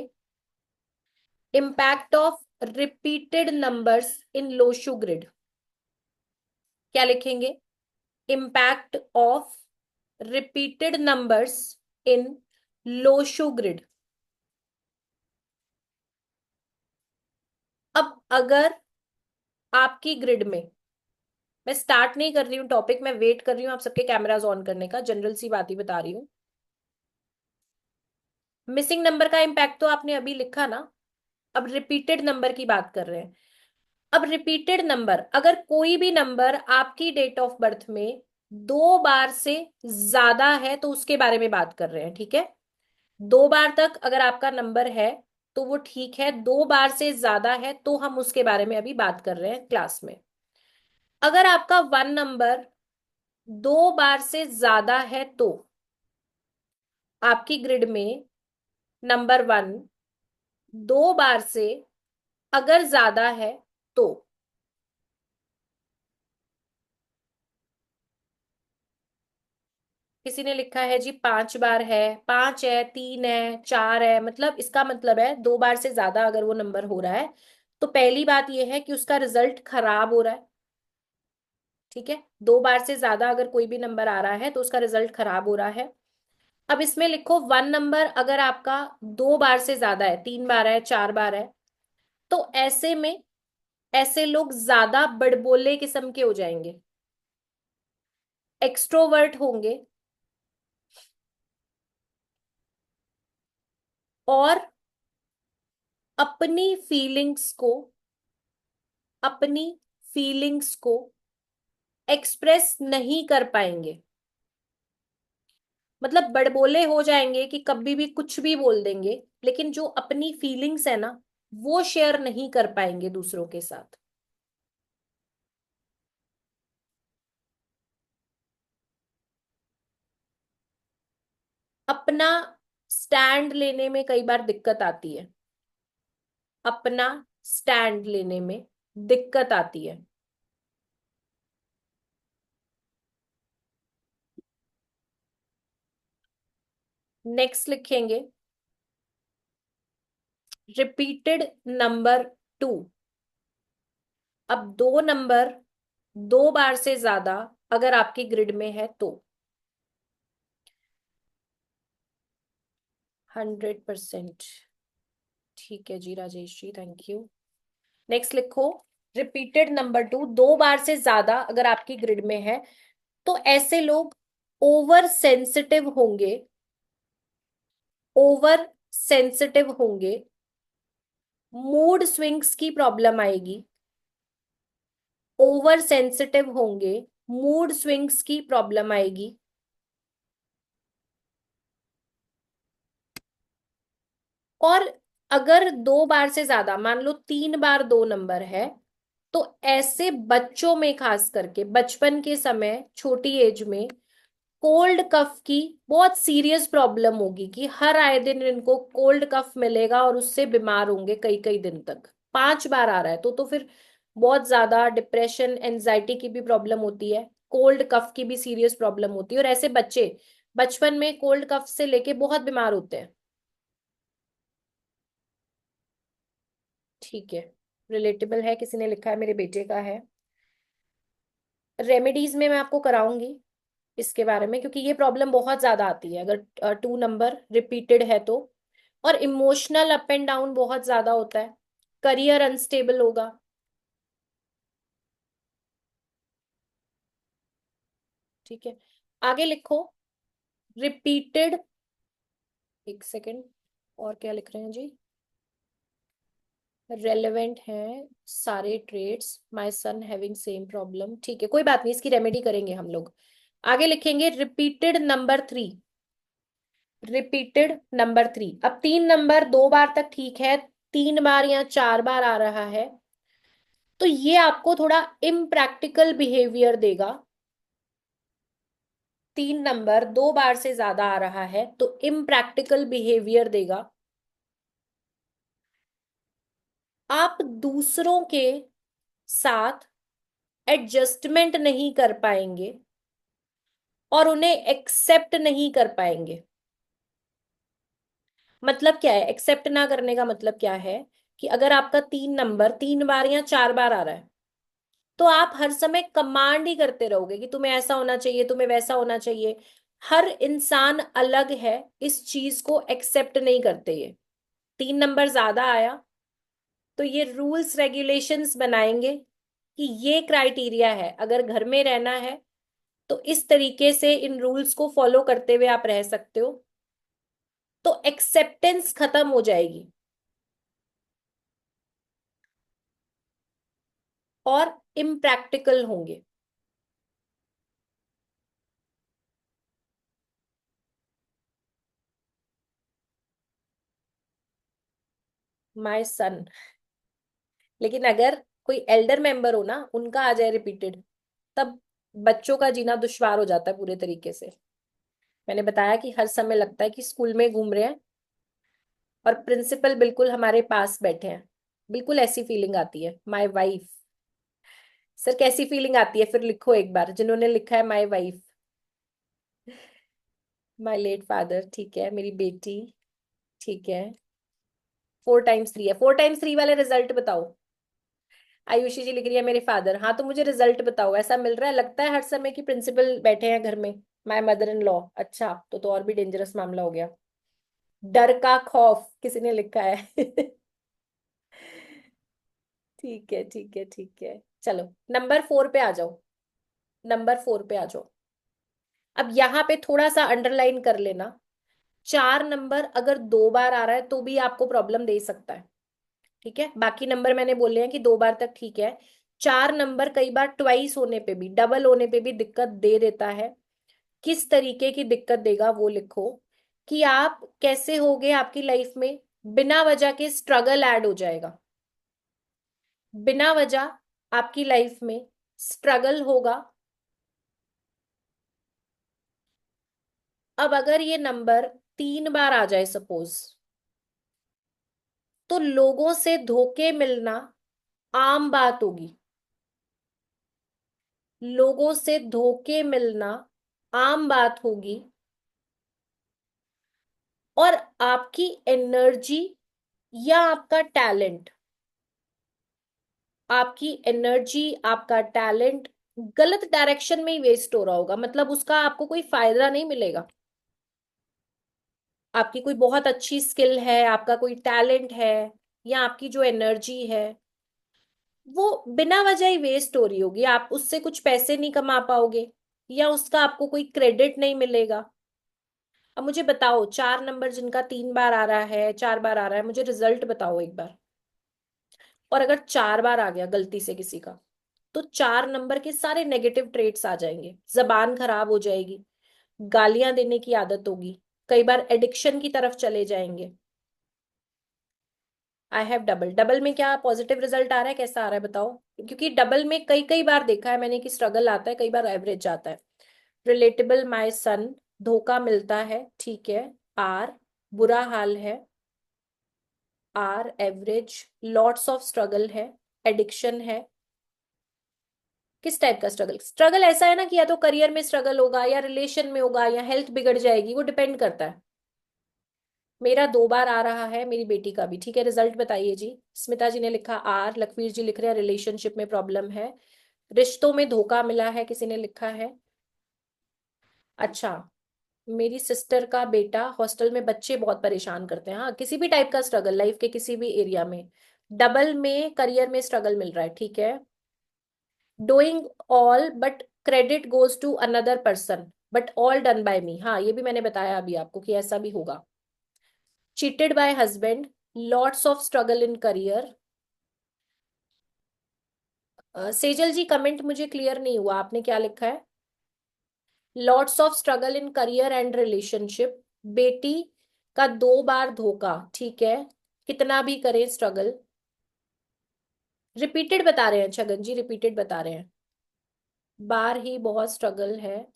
impact of repeated numbers in Lo Shu grid. क्या लिखेंगे? Impact of repeated numbers in Lo Shu grid. अब अगर आपकी ग्रिड में, मैं स्टार्ट नहीं कर रही हूँ टॉपिक, मैं वेट कर रही हूँ आप सबके कैमरास ऑन करने का, जनरल सी बात ही बता रही हूँ। मिसिंग नंबर का इम्पैक्ट तो आपने अभी लिखा ना, अब रिपीटेड नंबर की बात कर रहे हैं। अब रिपीटेड नंबर, अगर कोई भी नंबर आपकी डेट ऑफ बर्थ में 2 बार से ज्यादा है तो उसके बारे में बात कर रहे हैं, ठीक है? 2 बार तक अगर आपका नंबर है तो वो ठीक है, 2 बार से ज्यादा है तो हम उसके बारे में अभी बात कर रहे हैं क्लास में। अगर आपका वन नंबर 2 बार से ज्यादा है तो आपकी ग्रिड में नंबर वन 2 बार से अगर ज्यादा है तो, किसी ने लिखा है जी 5 बार है, 5 है, 3 है, 4 है, मतलब इसका मतलब है 2 बार से ज्यादा अगर वो नंबर हो रहा है तो पहली बात यह है कि उसका रिजल्ट खराब हो रहा है। ठीक है, 2 बार से ज्यादा अगर कोई भी नंबर आ रहा है तो उसका रिजल्ट खराब हो रहा है। अब इसमें लिखो वन नंबर अगर आपका 2 बार से ज्यादा है, 3 बार है, 4 बार है, तो ऐसे में ऐसे लोग ज्यादा बड़बोले किस्म के हो जाएंगे, एक्सट्रोवर्ट होंगे, और अपनी फीलिंग्स को अपनी फीलिंग्स को एक्सप्रेस नहीं कर पाएंगे। मतलब बड़बोले हो जाएंगे कि कभी भी कुछ भी बोल देंगे, लेकिन जो अपनी फीलिंग्स है ना वो शेयर नहीं कर पाएंगे दूसरों के साथ। अपना स्टैंड लेने में कई बार दिक्कत आती है, अपना स्टैंड लेने में दिक्कत आती है। नेक्स्ट लिखेंगे रिपीटेड नंबर टू। अब दो नंबर 2 बार से ज्यादा अगर आपकी ग्रिड में है तो 100%। ठीक है जी Rajesh ji, thank you. Next लिखो। रिपीटेड नंबर 2 दो बार से ज्यादा अगर आपकी ग्रिड में है, तो ऐसे लोग ओवर सेंसिटिव होंगे। ओवर सेंसिटिव होंगे। मूड स्विंग्स की प्रॉब्लम आएगी। ओवर सेंसिटिव होंगे। मूड स्विंग्स की प्रॉब्लम आएगी। और अगर दो बार से ज्यादा, मान लो 3 बार 2 नंबर है, तो ऐसे बच्चों में, खास करके बचपन के समय, छोटी एज में, कोल्ड कफ की बहुत सीरियस प्रॉब्लम होगी कि हर आए दिन इनको कोल्ड कफ मिलेगा और उससे बीमार होंगे कई कई दिन तक। 5 बार आ रहा है तो फिर बहुत ज्यादा डिप्रेशन एंजाइटी की भी प्रॉब्लम होती है, कोल्ड कफ की भी सीरियस प्रॉब्लम होती है, और ऐसे बच्चे बचपन में कोल्ड कफ से लेके बहुत बीमार होते हैं। ठीक है, रिलेटेबल है, किसी ने लिखा है मेरे बेटे का है। रेमेडीज में मैं आपको कराऊंगी इसके बारे में, क्योंकि ये प्रॉब्लम बहुत ज्यादा आती है अगर 2 नंबर रिपीटेड है तो। और इमोशनल अप एंड डाउन बहुत ज्यादा होता है। करियर अनस्टेबल होगा। ठीक है, आगे लिखो। रिपीटेड, एक सेकेंड, और क्या लिख रहे हैं जी? रेलेवेंट है सारे trades, my son having same problem. ठीक है, कोई बात नहीं, इसकी रेमेडी करेंगे हम लोग। आगे लिखेंगे रिपीटेड नंबर 3। रिपीटेड नंबर 3, अब 3 नंबर 2 बार तक ठीक है, 3 बार या 4 बार आ रहा है, तो ये आपको थोड़ा इम्प्रैक्टिकल बिहेवियर देगा। 3 नंबर 2 बार से ज्यादा आ रहा है तो इम्प्रैक्टिकल बिहेवियर देगा। आप दूसरों के साथ एडजस्टमेंट नहीं कर पाएंगे और उन्हें एक्सेप्ट नहीं कर पाएंगे। मतलब क्या है एक्सेप्ट ना करने का? मतलब क्या है कि अगर आपका 3 नंबर 3 बार या 4 बार आ रहा है, तो आप हर समय कमांड ही करते रहोगे कि तुम्हें ऐसा होना चाहिए, तुम्हें वैसा होना चाहिए। हर इंसान अलग है, इस चीज को एक्सेप्ट नहीं करते ये। 3 नंबर ज्यादा आया तो ये रूल्स रेगुलेशंस बनाएंगे कि ये क्राइटेरिया है, अगर घर में रहना है तो इस तरीके से इन रूल्स को फॉलो करते हुए आप रह सकते हो। तो एक्सेप्टेंस खत्म हो जाएगी और इम्प्रैक्टिकल होंगे। My son. लेकिन अगर कोई एल्डर मेंबर हो ना, उनका आ जाए रिपीटेड, तब बच्चों का जीना दुश्वार हो जाता है पूरे तरीके से। मैंने बताया कि हर समय लगता है कि स्कूल में घूम रहे हैं और प्रिंसिपल बिल्कुल हमारे पास बैठे हैं। बिल्कुल ऐसी फीलिंग आती है, माय वाइफ। सर कैसी फीलिंग आती है फिर लिखो एक बार, जिन्होंने लिखा है my wife. My late father, ठीक है, मेरी बेटी। ठीक है, 4 टाइम्स 3 है, 4 टाइम्स 3 वाले रिजल्ट बताओ। आयुषी जी लिख रही है मेरे फादर, हाँ तो मुझे रिजल्ट बताओ, ऐसा मिल रहा है लगता है हर समय की प्रिंसिपल बैठे हैं घर में। माय मदर इन लॉ, अच्छा तो और भी डेंजरस मामला हो गया। डर का खौफ किसी ने लिखा है। ठीक है ठीक है ठीक है, चलो नंबर 4 पे आ जाओ। नंबर 4 पे आ जाओ। अब यहाँ पे थोड़ा सा अंडरलाइन कर लेना। 4 नंबर अगर 2 बार आ रहा है तो भी आपको प्रॉब्लम दे सकता है। ठीक है, बाकी नंबर मैंने बोले हैं कि 2 बार तक ठीक है। 4 नंबर कई बार ट्वाइस होने पे भी, डबल होने पे भी दिक्कत दे देता है। किस तरीके की दिक्कत देगा वो लिखो। कि आप कैसे होगे आपकी लाइफ में, बिना वजह के स्ट्रगल ऐड हो जाएगा। बिना वजह आपकी लाइफ में स्ट्रगल होगा। अब अगर ये नंबर 3 बार आ जाए सपोज, तो लोगों से धोखे मिलना आम बात होगी। लोगों से धोखे मिलना आम बात होगी। और आपकी एनर्जी या आपका टैलेंट, आपकी एनर्जी आपका टैलेंट गलत डायरेक्शन में ही वेस्ट हो रहा होगा, मतलब उसका आपको कोई फायदा नहीं मिलेगा। आपकी कोई बहुत अच्छी स्किल है, आपका कोई टैलेंट है, या आपकी जो एनर्जी है वो बिना वजह ही वेस्ट हो रही होगी, आप उससे कुछ पैसे नहीं कमा पाओगे, या उसका आपको कोई क्रेडिट नहीं मिलेगा। अब मुझे बताओ, 4 नंबर जिनका 3 बार आ रहा है, 4 बार आ रहा है, मुझे रिजल्ट बताओ एक बार। और अगर 4 बार आ गया गलती से किसी का, तो 4 नंबर के सारे नेगेटिव ट्रेट्स आ जाएंगे, जबान खराब हो जाएगी, गालियां देने की आदत होगी, कई बार एडिक्शन की तरफ चले जाएंगे। आई हैव डबल, डबल में क्या पॉजिटिव रिजल्ट आ रहा है, कैसा आ रहा है बताओ। क्योंकि डबल में कई कई बार देखा है मैंने कि स्ट्रगल आता है, कई बार एवरेज आता है। रिलेटेबल माय सन, धोखा मिलता है, ठीक है। आर, बुरा हाल है। Are average, lots of struggle है, एडिक्शन है। किस टाइप का स्ट्रगल, स्ट्रगल ऐसा है ना कि या तो करियर में स्ट्रगल होगा, या रिलेशन में होगा, या हेल्थ बिगड़ जाएगी, वो डिपेंड करता है। मेरा 2 बार आ रहा है, मेरी बेटी का भी, ठीक है। रिजल्ट बताइए जी। स्मिता जी ने लिखा आर, लखवीर जी लिख रहे हैं रिलेशनशिप में प्रॉब्लम है, रिश्तों में धोखा मिला है, किसी ने लिखा है। अच्छा, मेरी सिस्टर का बेटा हॉस्टल में, बच्चे बहुत परेशान करते हैं, हाँ किसी भी टाइप का स्ट्रगल लाइफ के किसी भी एरिया में। डबल में करियर में स्ट्रगल मिल रहा है, ठीक है। Doing all but credit goes to another person, but all done by me, हाँ ये भी मैंने बताया अभी आपको कि ऐसा भी होगा। Cheated by husband, lots of struggle in career. Sejal ji comment मुझे क्लियर नहीं हुआ, आपने क्या लिखा है। Lots of struggle in career and relationship, बेटी का 2 बार धोखा, ठीक है। कितना भी करें स्ट्रगल, रिपीटेड बता रहे हैं छगन जी, रिपीटेड बता रहे हैं, बार ही बहुत स्ट्रगल है।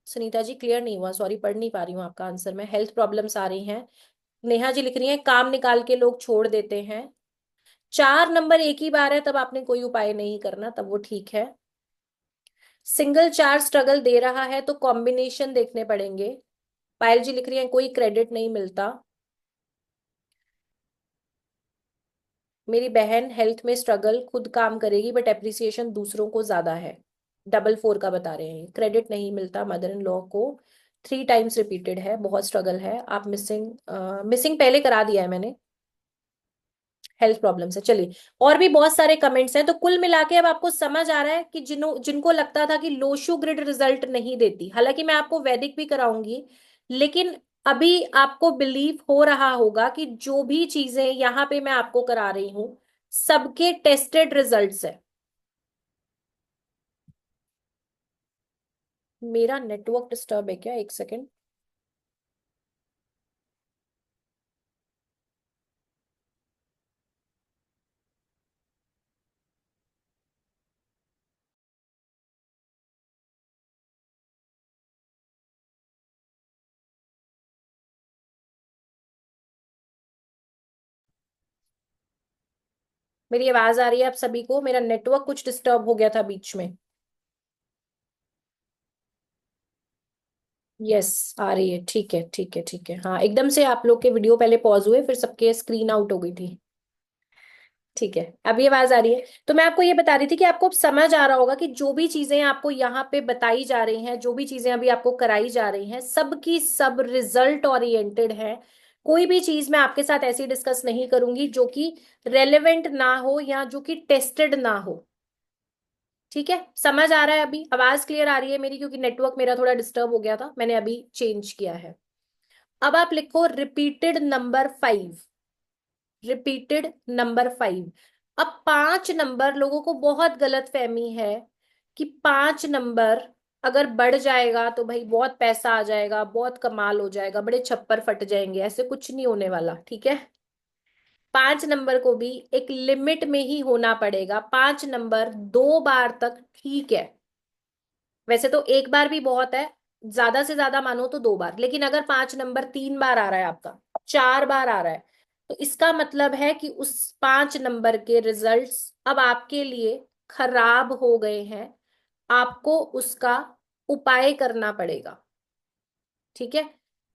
सुनीता जी क्लियर नहीं हुआ, सॉरी पढ़ नहीं पा रही हूँ आपका आंसर में, हेल्थ प्रॉब्लम्स आ रही हैं। नेहा जी लिख रही हैं काम निकाल के लोग छोड़ देते हैं। 4 नंबर एक ही बार है तब आपने कोई उपाय नहीं करना, तब वो ठीक है। सिंगल 4 स्ट्रगल दे रहा है तो कॉम्बिनेशन देखने पड़ेंगे। पायल जी लिख रही हैं कोई क्रेडिट नहीं मिलता। मेरी बहन हेल्थ में स्ट्रगल, खुद काम करेगी बट एप्रिसिएशन दूसरों को ज्यादा है। डबल 4 का बता रहे हैं, क्रेडिट नहीं मिलता मदर इन लॉ को, 3 टाइम्स रिपीटेड है, बहुत स्ट्रगल है, आप मिसिंग, मिसिंग पहले करा दिया है मैंने। हेल्थ प्रॉब्लम से, चलिए और भी बहुत सारे कमेंट्स हैं, तो कुल मिला के अब आपको समझ आ रहा है कि जिनको लगता था कि लोशु ग्रिड रिजल्ट नहीं देती, हालांकि मैं आपको वैदिक भी कराऊंगी, लेकिन अभी आपको बिलीव हो रहा होगा कि जो भी चीजें यहाँ पे मैं आपको करा रही हूँ सबके टेस्टेड रिजल्ट्स है। मेरा नेटवर्क डिस्टर्ब है क्या, एक सेकेंड। मेरी आवाज आ रही है आप सभी को, मेरा नेटवर्क कुछ डिस्टर्ब हो गया था बीच में। यस, आ रही है, ठीक है ठीक है ठीक है, हाँ एकदम से आप लोग के वीडियो पहले पॉज हुए, फिर सबके स्क्रीन आउट हो गई थी। ठीक है, अब ये आवाज आ रही है। तो मैं आपको ये बता रही थी कि आपको अब समझ आ रहा होगा कि जो भी चीजें आपको यहाँ पे बताई जा रही हैं, जो भी चीजें अभी आपको कराई जा रही हैं, सब की सब रिजल्ट ओरिएंटेड है। कोई भी चीज मैं आपके साथ ऐसी डिस्कस नहीं करूंगी जो कि रेलेवेंट ना हो या जो कि टेस्टेड ना हो। ठीक है, समझ आ रहा है, अभी आवाज क्लियर आ रही है मेरी, क्योंकि नेटवर्क मेरा थोड़ा डिस्टर्ब हो गया था, मैंने अभी चेंज किया है। अब आप लिखो रिपीटेड नंबर 5, रिपीटेड नंबर 5। अब 5 नंबर, लोगों को बहुत गलत फहमी है कि 5 नंबर अगर बढ़ जाएगा तो भाई बहुत पैसा आ जाएगा, बहुत कमाल हो जाएगा, बड़े छप्पर फट जाएंगे, ऐसे कुछ नहीं होने वाला, ठीक है। 5 नंबर को भी एक लिमिट में ही होना पड़ेगा, 5 नंबर 2 बार तक ठीक है। वैसे तो एक बार भी बहुत है, ज्यादा से ज्यादा मानो तो 2 बार, लेकिन अगर 5 नंबर 3 बार आ रहा है आपका, 4 बार आ रहा है, तो इसका मतलब है कि उस 5 नंबर के रिजल्ट्स अब आपके लिए खराब हो गए हैं, आपको उसका उपाय करना पड़ेगा, ठीक है।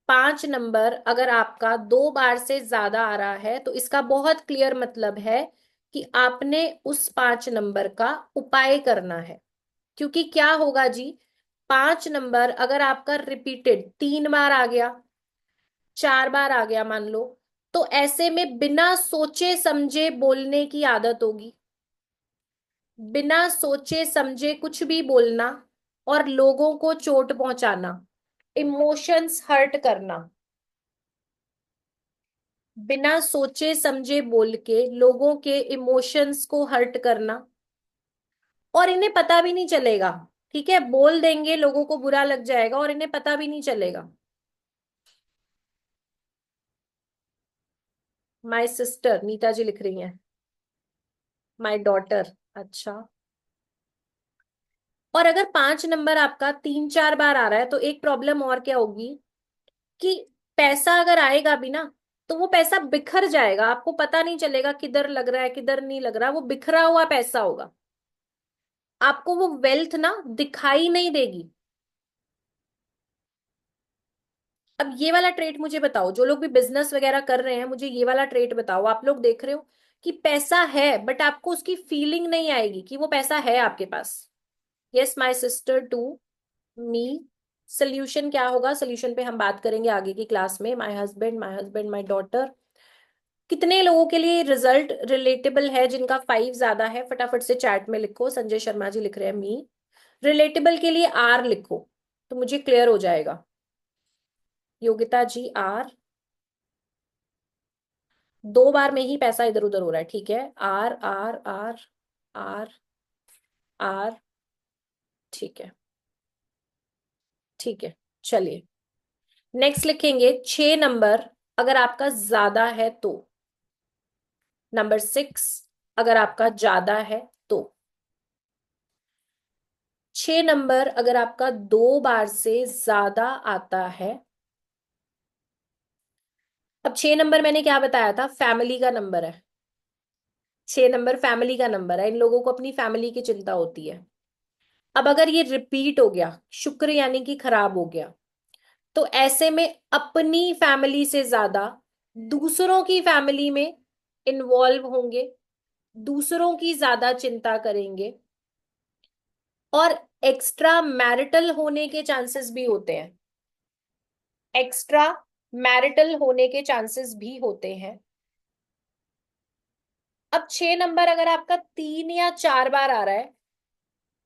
5 नंबर अगर आपका 2 बार से ज्यादा आ रहा है तो इसका बहुत क्लियर मतलब है कि आपने उस 5 नंबर का उपाय करना है। क्योंकि क्या होगा जी, 5 नंबर अगर आपका रिपीटेड 3 बार आ गया, 4 बार आ गया मान लो, तो ऐसे में बिना सोचे समझे बोलने की आदत होगी। बिना सोचे समझे कुछ भी बोलना और लोगों को चोट पहुंचाना, इमोशंस हर्ट करना, बिना सोचे समझे बोल के लोगों के इमोशंस को हर्ट करना, और इन्हें पता भी नहीं चलेगा। ठीक है, बोल देंगे, लोगों को बुरा लग जाएगा और इन्हें पता भी नहीं चलेगा। माय सिस्टर, नीता जी लिख रही हैं। माय डॉटर, अच्छा। और अगर 5 नंबर आपका 3 4 बार आ रहा है, तो एक प्रॉब्लम और क्या होगी कि पैसा अगर आएगा भी ना, तो वो पैसा बिखर जाएगा, आपको पता नहीं चलेगा किधर लग रहा है किधर नहीं लग रहा, वो बिखरा हुआ पैसा होगा। आपको वो वेल्थ ना दिखाई नहीं देगी। अब ये वाला ट्रेट मुझे बताओ, जो लोग भी बिजनेस वगैरह कर रहे हैं, मुझे ये वाला ट्रेट बताओ। आप लोग देख रहे हो कि पैसा है बट आपको उसकी फीलिंग नहीं आएगी कि वो पैसा है आपके पास। Yes my sister to me. Solution क्या होगा, सोल्यूशन पे हम बात करेंगे आगे की क्लास में। My husband my daughter. कितने लोगों के लिए रिजल्ट रिलेटेबल है, जिनका 5 ज्यादा है फटाफट से चैट में लिखो। संजय शर्मा जी लिख रहे हैं मी। रिलेटेबल के लिए आर लिखो तो मुझे क्लियर हो जाएगा। योगिता जी आर। 2 बार में ही पैसा इधर उधर हो रहा है, ठीक है। आर आर आर आर आर। ठीक है, ठीक है, चलिए नेक्स्ट लिखेंगे 6 नंबर अगर आपका ज्यादा है तो। नंबर 6 अगर आपका ज्यादा है तो। 6 नंबर अगर आपका 2 बार से ज्यादा आता है। अब 6 नंबर मैंने क्या बताया था, फैमिली का नंबर है। 6 नंबर फैमिली का नंबर है, इन लोगों को अपनी फैमिली की चिंता होती है। अब अगर ये रिपीट हो गया, शुक्र यानी कि खराब हो गया, तो ऐसे में अपनी फैमिली से ज्यादा दूसरों की फैमिली में इन्वॉल्व होंगे, दूसरों की ज्यादा चिंता करेंगे, और एक्स्ट्रा मैरिटल होने के चांसेस भी होते हैं। एक्स्ट्रा मैरिटल होने के चांसेस भी होते हैं। अब 6 नंबर अगर आपका 3 या 4 बार आ रहा है,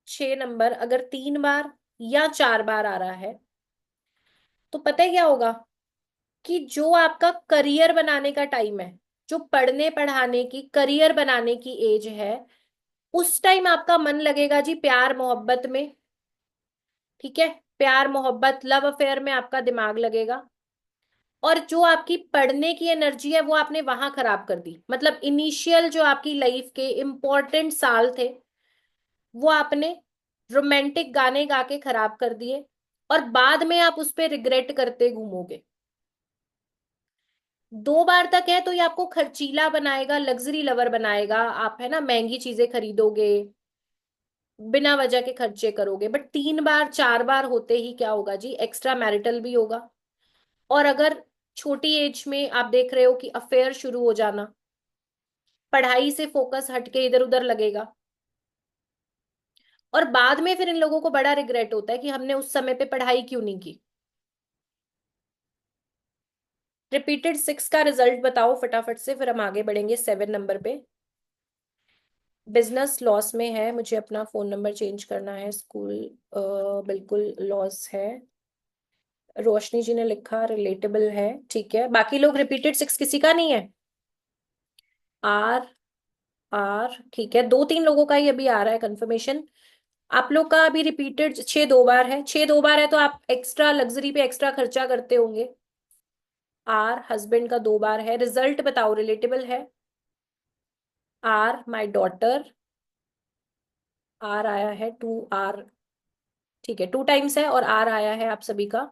6 नंबर अगर 3 बार या 4 बार आ रहा है, तो पता है क्या होगा कि जो आपका करियर बनाने का टाइम है, जो पढ़ने पढ़ाने की करियर बनाने की एज है, उस टाइम आपका मन लगेगा जी प्यार मोहब्बत में। ठीक है, प्यार मोहब्बत लव अफेयर में आपका दिमाग लगेगा। और जो आपकी पढ़ने की एनर्जी है वो आपने वहां खराब कर दी, मतलब इनिशियल जो आपकी लाइफ के इंपॉर्टेंट साल थे वो आपने रोमांटिक गाने गा के खराब कर दिए, और बाद में आप उस पर रिग्रेट करते घूमोगे। 2 बार तक है तो ये आपको खर्चीला बनाएगा, लग्जरी लवर बनाएगा, आप है ना महंगी चीजें खरीदोगे, बिना वजह के खर्चे करोगे। बट 3 बार 4 बार होते ही क्या होगा जी, एक्स्ट्रा मैरिटल भी होगा। और अगर छोटी एज में आप देख रहे हो कि अफेयर शुरू हो जाना, पढ़ाई से फोकस हटके इधर उधर लगेगा, और बाद में फिर इन लोगों को बड़ा रिग्रेट होता है कि हमने उस समय पे पढ़ाई क्यों नहीं की। रिपीटेड 6 का रिजल्ट बताओ फटाफट से, फिर हम आगे बढ़ेंगे 7 नंबर पे। बिजनेस लॉस में है, मुझे अपना फोन नंबर चेंज करना है। स्कूल बिल्कुल लॉस है। रोशनी जी ने लिखा रिलेटेबल है, ठीक है। बाकी लोग रिपीटेड 6 किसी का नहीं है। आर आर, ठीक है, 2 3 लोगों का ही अभी आ रहा है कंफर्मेशन। आप लोग का अभी रिपीटेड 6 2 बार है, 6 2 बार है तो आप एक्स्ट्रा लग्जरी पे एक्स्ट्रा खर्चा करते होंगे। आर हस्बैंड का 2 बार है, रिजल्ट बताओ रिलेटेबल है। Are my daughter. आर आया है 2 आर, ठीक है, 2 टाइम्स है और आर आया है आप सभी का।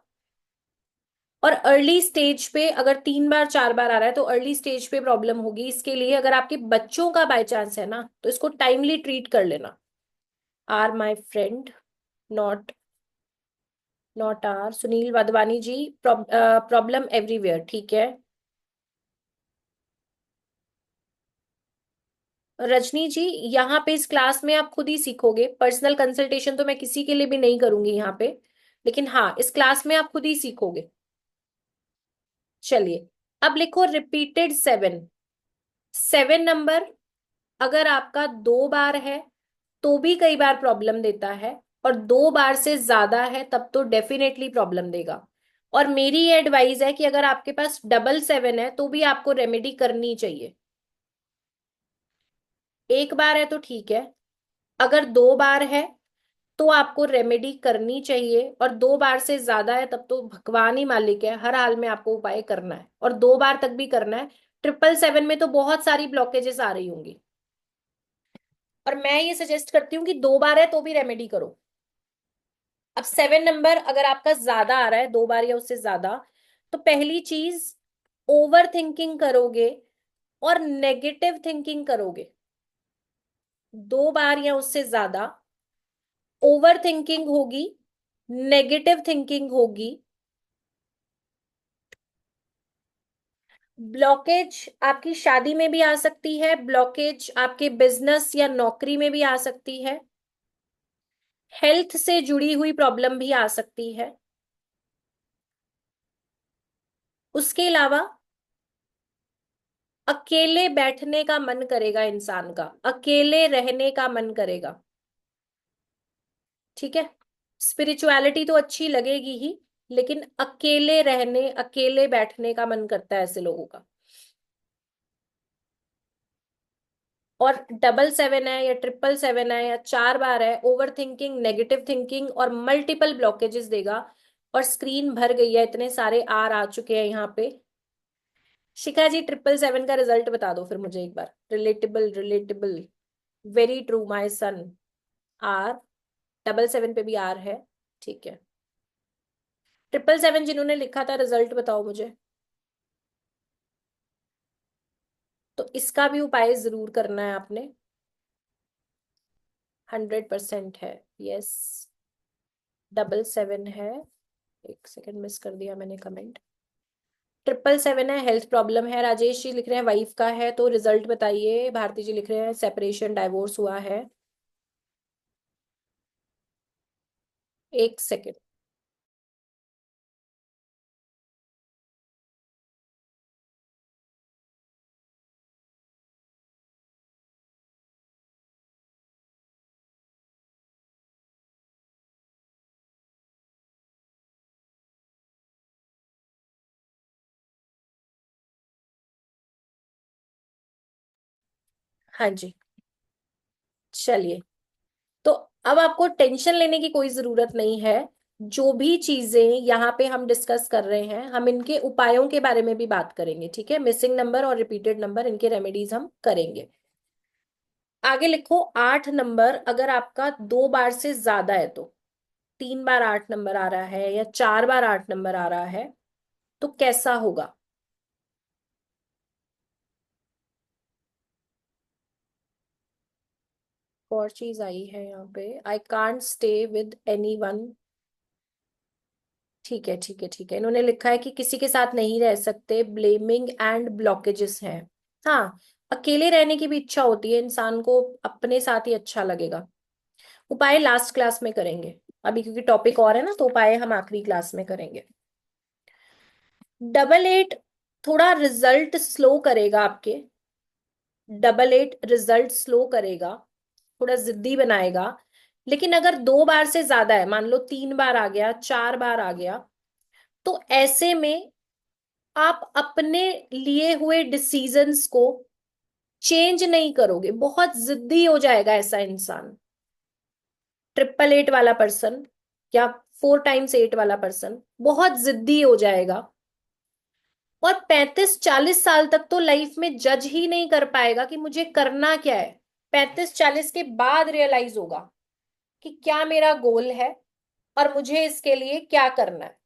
और अर्ली स्टेज पे अगर 3 बार 4 बार आ रहा है तो अर्ली स्टेज पे प्रॉब्लम होगी। इसके लिए अगर आपके बच्चों का बाय चांस है ना, तो इसको टाइमली ट्रीट कर लेना। आर माय फ्रेंड, नॉट नॉट आर। सुनील वाधवानी जी, प्रॉब्लम एवरीवेयर, ठीक है। रजनी जी, यहाँ पे इस क्लास में आप खुद ही सीखोगे। पर्सनल कंसल्टेशन तो मैं किसी के लिए भी नहीं करूंगी यहाँ पे, लेकिन हाँ, इस क्लास में आप खुद ही सीखोगे। चलिए, अब लिखो रिपीटेड सेवन। सेवन नंबर अगर आपका 2 बार है तो भी कई बार प्रॉब्लम देता है, और 2 बार से ज्यादा है तब तो डेफिनेटली प्रॉब्लम देगा। और मेरी ये एडवाइस है कि अगर आपके पास डबल सेवन है तो भी आपको रेमेडी करनी चाहिए। 1 बार है तो ठीक है, अगर 2 बार है तो आपको रेमेडी करनी चाहिए, और 2 बार से ज्यादा है तब तो भगवान ही मालिक है, हर हाल में आपको उपाय करना है, और 2 बार तक भी करना है। 777 में तो बहुत सारी ब्लॉकेजेस आ रही होंगी, और मैं ये सजेस्ट करती हूँ कि 2 बार है तो भी रेमेडी करो। अब 7 नंबर अगर आपका ज्यादा आ रहा है, 2 बार या उससे ज्यादा, तो पहली चीज, ओवर थिंकिंग करोगे और नेगेटिव थिंकिंग करोगे। 2 बार या उससे ज्यादा ओवर थिंकिंग होगी, नेगेटिव थिंकिंग होगी। ब्लॉकेज आपकी शादी में भी आ सकती है, ब्लॉकेज आपके बिजनेस या नौकरी में भी आ सकती है, हेल्थ से जुड़ी हुई प्रॉब्लम भी आ सकती है। उसके अलावा अकेले बैठने का मन करेगा, इंसान का अकेले रहने का मन करेगा। ठीक है, स्पिरिचुअलिटी तो अच्छी लगेगी ही, लेकिन अकेले रहने, अकेले बैठने का मन करता है ऐसे लोगों का। और 777 है या 777 है या 4 बार है, ओवर थिंकिंग, नेगेटिव थिंकिंग और मल्टीपल ब्लॉकेजेस देगा। और स्क्रीन भर गई है, इतने सारे आर आ चुके हैं यहाँ पे। शिखा जी, 777 का रिजल्ट बता दो फिर मुझे एक बार। Relatable, relatable, very true my son. R, 777 पे भी आर है। ठीक है, 777 जिन्होंने लिखा था रिजल्ट बताओ मुझे। तो इसका भी उपाय जरूर करना है आपने। 100% है। यस, 777 है। एक सेकंड, मिस कर दिया मैंने कमेंट। 777 है, हेल्थ प्रॉब्लम है। राजेश जी लिख रहे हैं वाइफ का है, तो रिजल्ट बताइए। भारती जी लिख रहे हैं सेपरेशन, डाइवोर्स हुआ है। एक सेकंड। हाँ जी, चलिए। तो अब आपको टेंशन लेने की कोई जरूरत नहीं है। जो भी चीजें यहाँ पे हम डिस्कस कर रहे हैं, हम इनके उपायों के बारे में भी बात करेंगे। ठीक है, मिसिंग नंबर और रिपीटेड नंबर, इनके रेमेडीज हम करेंगे। आगे लिखो 8 नंबर अगर आपका 2 बार से ज्यादा है तो, 3 बार 8 नंबर आ रहा है या 4 बार 8 नंबर आ रहा है, तो कैसा होगा। और चीज आई है यहाँ पे, I can't stay with any one. ठीक है, ठीक है, ठीक है, इन्होंने लिखा है कि किसी के साथ नहीं रह सकते, ब्लेमिंग एंड ब्लॉकेजेस हैं। हाँ, अकेले रहने की भी इच्छा होती है इंसान को, अपने साथ ही अच्छा लगेगा। उपाय लास्ट क्लास में करेंगे अभी, क्योंकि टॉपिक और है ना, तो उपाय हम आखिरी क्लास में करेंगे। 888 थोड़ा रिजल्ट स्लो करेगा आपके। 888 रिजल्ट स्लो करेगा, थोड़ा जिद्दी बनाएगा। लेकिन अगर 2 बार से ज्यादा है, मान लो 3 बार आ गया, 4 बार आ गया, तो ऐसे में आप अपने लिए हुए डिसीजंस को चेंज नहीं करोगे, बहुत जिद्दी हो जाएगा ऐसा इंसान। 888 वाला पर्सन या 4 टाइम्स 8 वाला पर्सन बहुत जिद्दी हो जाएगा, और 35-40 साल तक तो लाइफ में जज ही नहीं कर पाएगा कि मुझे करना क्या है। 35-40 के बाद रियलाइज होगा कि क्या मेरा गोल है और मुझे इसके लिए क्या करना है।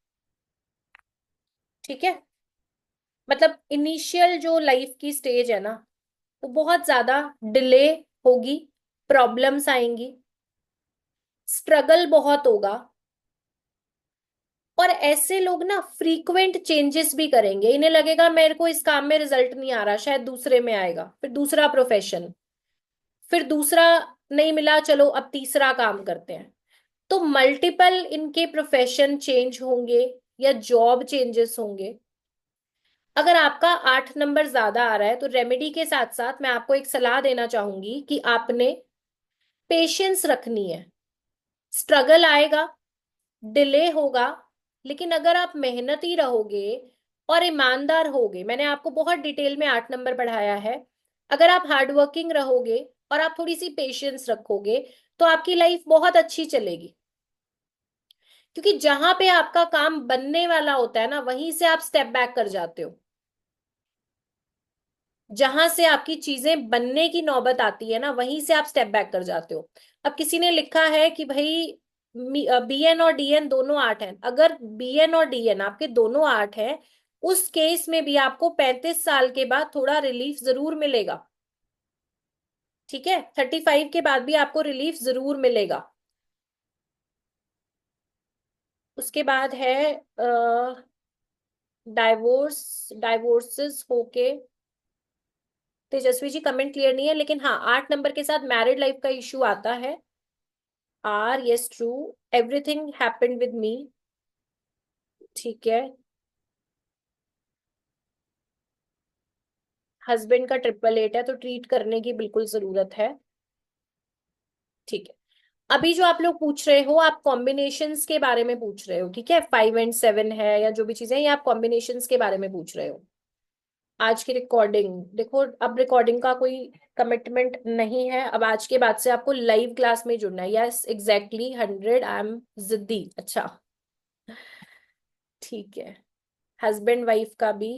ठीक है, मतलब इनिशियल जो लाइफ की स्टेज है ना, वो बहुत ज्यादा डिले होगी, प्रॉब्लम्स आएंगी, स्ट्रगल बहुत होगा। और ऐसे लोग ना फ्रीक्वेंट चेंजेस भी करेंगे, इन्हें लगेगा मेरे को इस काम में रिजल्ट नहीं आ रहा, शायद दूसरे में आएगा, फिर दूसरा प्रोफेशन, फिर दूसरा नहीं मिला, चलो अब तीसरा काम करते हैं। तो मल्टीपल इनके प्रोफेशन चेंज होंगे या जॉब चेंजेस होंगे। अगर आपका 8 नंबर ज्यादा आ रहा है तो रेमेडी के साथ साथ मैं आपको एक सलाह देना चाहूंगी कि आपने पेशेंस रखनी है। स्ट्रगल आएगा, डिले होगा, लेकिन अगर आप मेहनती रहोगे और ईमानदार होगे, मैंने आपको बहुत डिटेल में 8 नंबर पढ़ाया है। अगर आप हार्डवर्किंग रहोगे और आप थोड़ी सी पेशेंस रखोगे तो आपकी लाइफ बहुत अच्छी चलेगी। क्योंकि जहां पे आपका काम बनने वाला होता है ना, वहीं से आप स्टेप बैक कर जाते हो। जहां से आपकी चीजें बनने की नौबत आती है ना, वहीं से आप स्टेप बैक कर जाते हो। अब किसी ने लिखा है कि भाई बीएन और डीएन दोनों 8 हैं। अगर बीएन और डीएन आपके दोनों 8 हैं, उस केस में भी आपको 35 साल के बाद थोड़ा रिलीफ जरूर मिलेगा। ठीक है, 35 के बाद भी आपको रिलीफ जरूर मिलेगा। उसके बाद है डाइवोर्सेस होके। तेजस्वी जी कमेंट क्लियर नहीं है, लेकिन हाँ 8 नंबर के साथ मैरिड लाइफ का इश्यू आता है। आर yes true, everything happened with me. ठीक है। हस्बैंड का ट्रिपल 8 है तो ट्रीट करने की बिल्कुल जरूरत है। ठीक है। अभी जो आप लोग पूछ रहे हो, आप कॉम्बिनेशंस के बारे में पूछ रहे हो, ठीक है, 5 एंड 7 है या जो भी चीजें हैं, ये आप कॉम्बिनेशंस के बारे में पूछ रहे हो। आज की रिकॉर्डिंग देखो, अब रिकॉर्डिंग का कोई कमिटमेंट नहीं है। अब आज के बाद से आपको लाइव क्लास में जुड़ना है। यस एग्जैक्टली 100, आई एम जिद्दी। अच्छा, ठीक है। हस्बैंड वाइफ का भी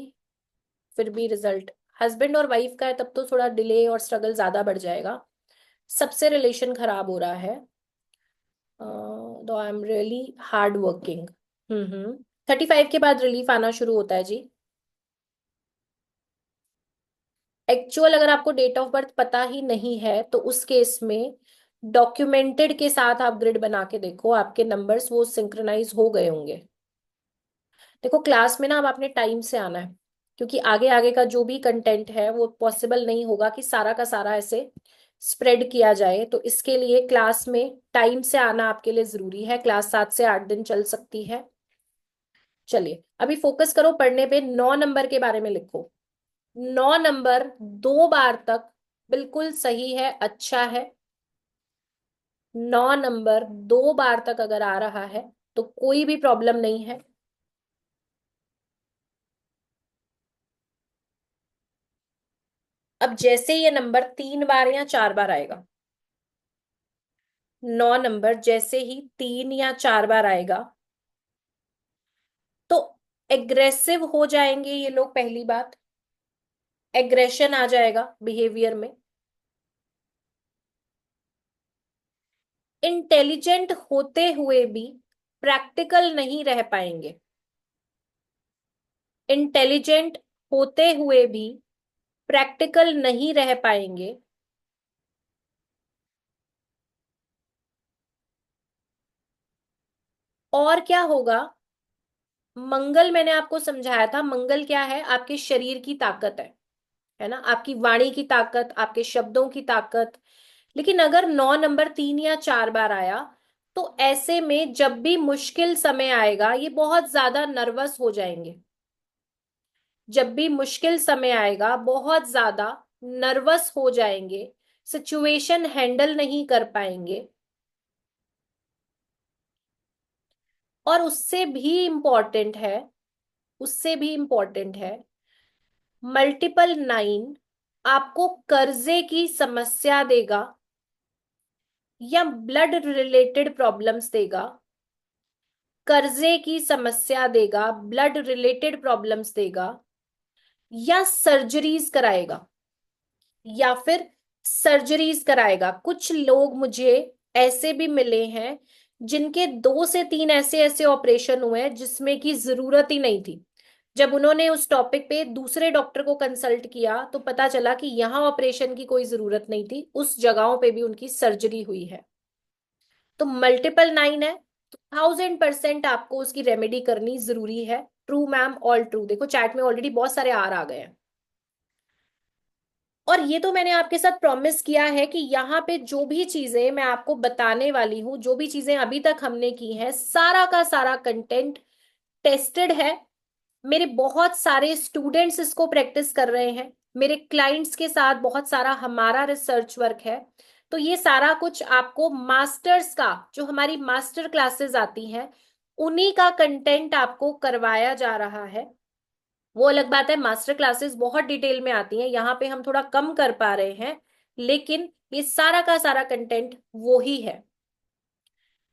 फिर भी रिजल्ट, हस्बैंड और वाइफ का है तब तो थोड़ा डिले और स्ट्रगल ज्यादा बढ़ जाएगा। सबसे रिलेशन खराब हो रहा है। दो I am really hard working. 35 के बाद रिलीफ आना शुरू होता है जी। एक्चुअल अगर आपको डेट ऑफ बर्थ पता ही नहीं है तो उस केस में डॉक्यूमेंटेड के साथ आप ग्रिड बना के देखो, आपके नंबर्स वो सिंक्रोनाइज हो गए होंगे। देखो क्लास में ना अब आपने टाइम से आना है, क्योंकि आगे आगे का जो भी कंटेंट है वो पॉसिबल नहीं होगा कि सारा का सारा ऐसे स्प्रेड किया जाए। तो इसके लिए क्लास में टाइम से आना आपके लिए जरूरी है। क्लास 7 से 8 दिन चल सकती है। चलिए अभी फोकस करो पढ़ने पे। 9 नंबर के बारे में लिखो। 9 नंबर 2 बार तक बिल्कुल सही है, अच्छा है। 9 नंबर 2 बार तक अगर आ रहा है तो कोई भी प्रॉब्लम नहीं है। अब जैसे ये नंबर 3 बार या 4 बार आएगा, 9 नंबर जैसे ही 3 या 4 बार आएगा तो एग्रेसिव हो जाएंगे ये लोग। पहली बात, एग्रेशन आ जाएगा बिहेवियर में। इंटेलिजेंट होते हुए भी प्रैक्टिकल नहीं रह पाएंगे। इंटेलिजेंट होते हुए भी प्रैक्टिकल नहीं रह पाएंगे। और क्या होगा, मंगल मैंने आपको समझाया था। मंगल क्या है, आपके शरीर की ताकत है ना, आपकी वाणी की ताकत, आपके शब्दों की ताकत। लेकिन अगर 9 नंबर 3 या 4 बार आया तो ऐसे में जब भी मुश्किल समय आएगा ये बहुत ज्यादा नर्वस हो जाएंगे। जब भी मुश्किल समय आएगा बहुत ज्यादा नर्वस हो जाएंगे, सिचुएशन हैंडल नहीं कर पाएंगे। और उससे भी इंपॉर्टेंट है, मल्टीपल 9 आपको कर्जे की समस्या देगा या ब्लड रिलेटेड प्रॉब्लम्स देगा। कर्जे की समस्या देगा, ब्लड रिलेटेड प्रॉब्लम्स देगा, या सर्जरीज कराएगा, या फिर सर्जरीज कराएगा। कुछ लोग मुझे ऐसे भी मिले हैं जिनके 2 से 3 ऐसे ऐसे ऑपरेशन हुए हैं जिसमें की जरूरत ही नहीं थी। जब उन्होंने उस टॉपिक पे दूसरे डॉक्टर को कंसल्ट किया तो पता चला कि यहाँ ऑपरेशन की कोई जरूरत नहीं थी, उस जगहों पे भी उनकी सर्जरी हुई है। तो मल्टीपल 9 है तो 1000% आपको उसकी रेमेडी करनी जरूरी है। True ma'am, all true. देखो चैट में ऑलरेडी बहुत सारे आर आ गए हैं। और ये तो मैंने आपके साथ प्रॉमिस किया है कि यहाँ पे जो भी चीजें मैं आपको बताने वाली हूँ, जो भी चीजें अभी तक हमने की हैं, सारा का सारा कंटेंट टेस्टेड है। मेरे बहुत सारे स्टूडेंट्स इसको प्रैक्टिस कर रहे हैं, मेरे क्लाइंट्स के साथ बहुत सारा हमारा रिसर्च वर्क है। तो ये सारा कुछ आपको मास्टर्स का, जो हमारी मास्टर क्लासेस आती हैं, उन्हीं का कंटेंट आपको करवाया जा रहा है। वो अलग बात है, मास्टर क्लासेस बहुत डिटेल में आती हैं, यहाँ पे हम थोड़ा कम कर पा रहे हैं, लेकिन ये सारा का सारा कंटेंट वो ही है।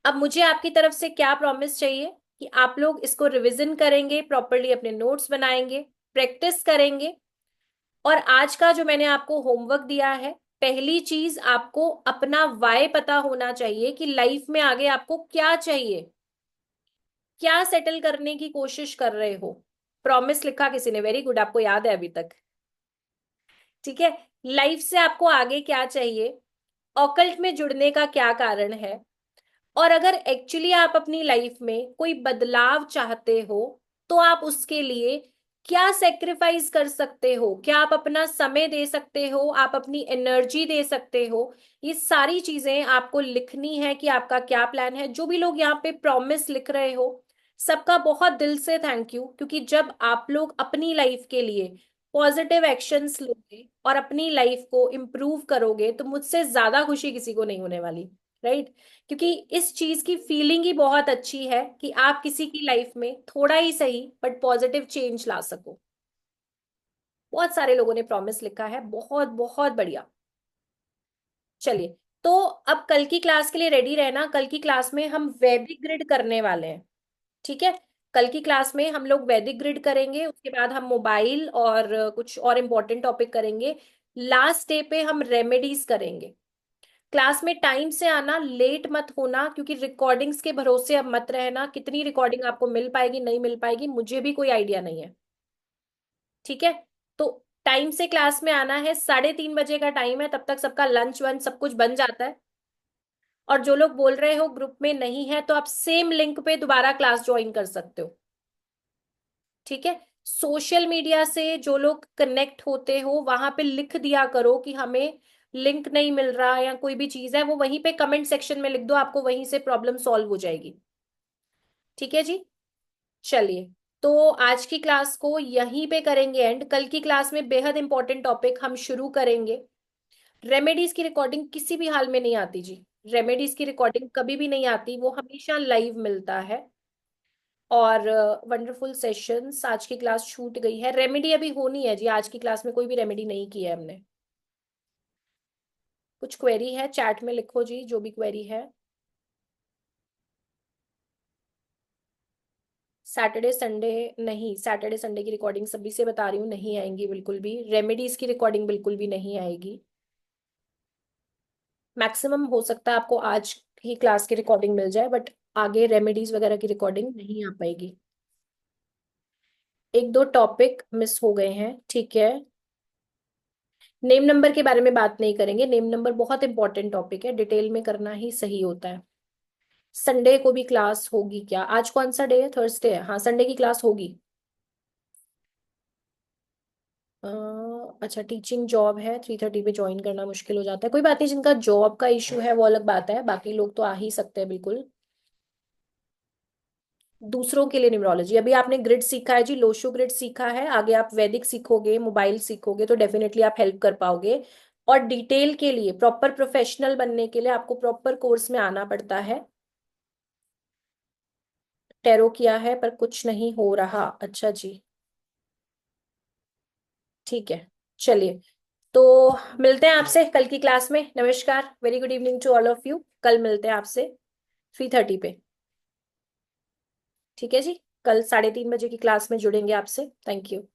अब मुझे आपकी तरफ से क्या प्रॉमिस चाहिए कि आप लोग इसको रिवीजन करेंगे, प्रॉपरली अपने नोट्स बनाएंगे, प्रैक्टिस करेंगे। और आज का जो मैंने आपको होमवर्क दिया है, पहली चीज आपको अपना वाई पता होना चाहिए कि लाइफ में आगे आपको क्या चाहिए, क्या सेटल करने की कोशिश कर रहे हो। प्रॉमिस लिखा किसी ने, वेरी गुड, आपको याद है अभी तक। ठीक है, लाइफ से आपको आगे क्या चाहिए, ऑकल्ट में जुड़ने का क्या कारण है, और अगर एक्चुअली आप अपनी लाइफ में कोई बदलाव चाहते हो तो आप उसके लिए क्या सेक्रीफाइस कर सकते हो, क्या आप अपना समय दे सकते हो, आप अपनी एनर्जी दे सकते हो। ये सारी चीजें आपको लिखनी है कि आपका क्या प्लान है। जो भी लोग यहाँ पे प्रॉमिस लिख रहे हो, सबका बहुत दिल से थैंक यू, क्योंकि जब आप लोग अपनी लाइफ के लिए पॉजिटिव एक्शंस लोगे और अपनी लाइफ को इम्प्रूव करोगे, तो मुझसे ज्यादा खुशी किसी को नहीं होने वाली। राइट? क्योंकि इस चीज की फीलिंग ही बहुत अच्छी है कि आप किसी की लाइफ में थोड़ा ही सही बट पॉजिटिव चेंज ला सको। बहुत सारे लोगों ने प्रॉमिस लिखा है, बहुत बहुत बढ़िया। चलिए, तो अब कल की क्लास के लिए रेडी रहना। कल की क्लास में हम वैदिक ग्रिड करने वाले हैं। ठीक है, कल की क्लास में हम लोग वैदिक ग्रिड करेंगे, उसके बाद हम मोबाइल और कुछ और इम्पोर्टेंट टॉपिक करेंगे। लास्ट डे पे हम रेमेडीज करेंगे। क्लास में टाइम से आना, लेट मत होना, क्योंकि रिकॉर्डिंग्स के भरोसे अब मत रहना। कितनी रिकॉर्डिंग आपको मिल पाएगी नहीं मिल पाएगी मुझे भी कोई आइडिया नहीं है। ठीक है, तो टाइम से क्लास में आना है। 3:30 बजे का टाइम है, तब तक सबका लंच वंच सब कुछ बन जाता है। और जो लोग बोल रहे हो ग्रुप में नहीं है, तो आप सेम लिंक पे दोबारा क्लास ज्वाइन कर सकते हो। ठीक है, सोशल मीडिया से जो लोग कनेक्ट होते हो, वहां पे लिख दिया करो कि हमें लिंक नहीं मिल रहा या कोई भी चीज है, वो वहीं पे कमेंट सेक्शन में लिख दो, आपको वहीं से प्रॉब्लम सॉल्व हो जाएगी। ठीक है जी। चलिए, तो आज की क्लास को यहीं पे करेंगे एंड। कल की क्लास में बेहद इंपॉर्टेंट टॉपिक हम शुरू करेंगे। रेमेडीज की रिकॉर्डिंग किसी भी हाल में नहीं आती जी। रेमेडीज की रिकॉर्डिंग कभी भी नहीं आती, वो हमेशा लाइव मिलता है। और वंडरफुल सेशंस। आज की क्लास छूट गई है, रेमेडी अभी होनी है जी। आज की क्लास में कोई भी रेमेडी नहीं की है हमने। कुछ क्वेरी है चैट में लिखो जी, जो भी क्वेरी है। सैटरडे संडे नहीं, सैटरडे संडे की रिकॉर्डिंग सभी से बता रही हूँ नहीं आएंगी बिल्कुल भी। रेमेडीज की रिकॉर्डिंग बिल्कुल भी नहीं आएगी। मैक्सिमम हो सकता है आपको आज ही क्लास की रिकॉर्डिंग मिल जाए, बट आगे रेमेडीज वगैरह की रिकॉर्डिंग नहीं आ पाएगी। एक दो टॉपिक मिस हो गए हैं, ठीक है। नेम नंबर के बारे में बात नहीं करेंगे, नेम नंबर बहुत इंपॉर्टेंट टॉपिक है, डिटेल में करना ही सही होता है। संडे को भी क्लास होगी क्या? आज कौन सा डे है? थर्सडे है, हाँ संडे की क्लास होगी। अ, अच्छा, टीचिंग जॉब है, 3:30 पे ज्वाइन करना मुश्किल हो जाता है। कोई बात नहीं, जिनका जॉब का इशू है वो अलग बात है, बाकी लोग तो आ ही सकते हैं बिल्कुल। दूसरों के लिए न्यूमरोलॉजी, अभी आपने ग्रिड सीखा है जी, लोशो ग्रिड सीखा है, आगे आप वैदिक सीखोगे, मोबाइल सीखोगे, तो डेफिनेटली आप हेल्प कर पाओगे। और डिटेल के लिए, प्रॉपर प्रोफेशनल बनने के लिए आपको प्रॉपर कोर्स में आना पड़ता है। टेरो किया है पर कुछ नहीं हो रहा, अच्छा जी। ठीक है, चलिए, तो मिलते हैं आपसे कल की क्लास में। नमस्कार, very good evening to all of you. कल मिलते हैं आपसे 3:30 पे। ठीक है जी, कल 3:30 बजे की क्लास में जुड़ेंगे आपसे। Thank you.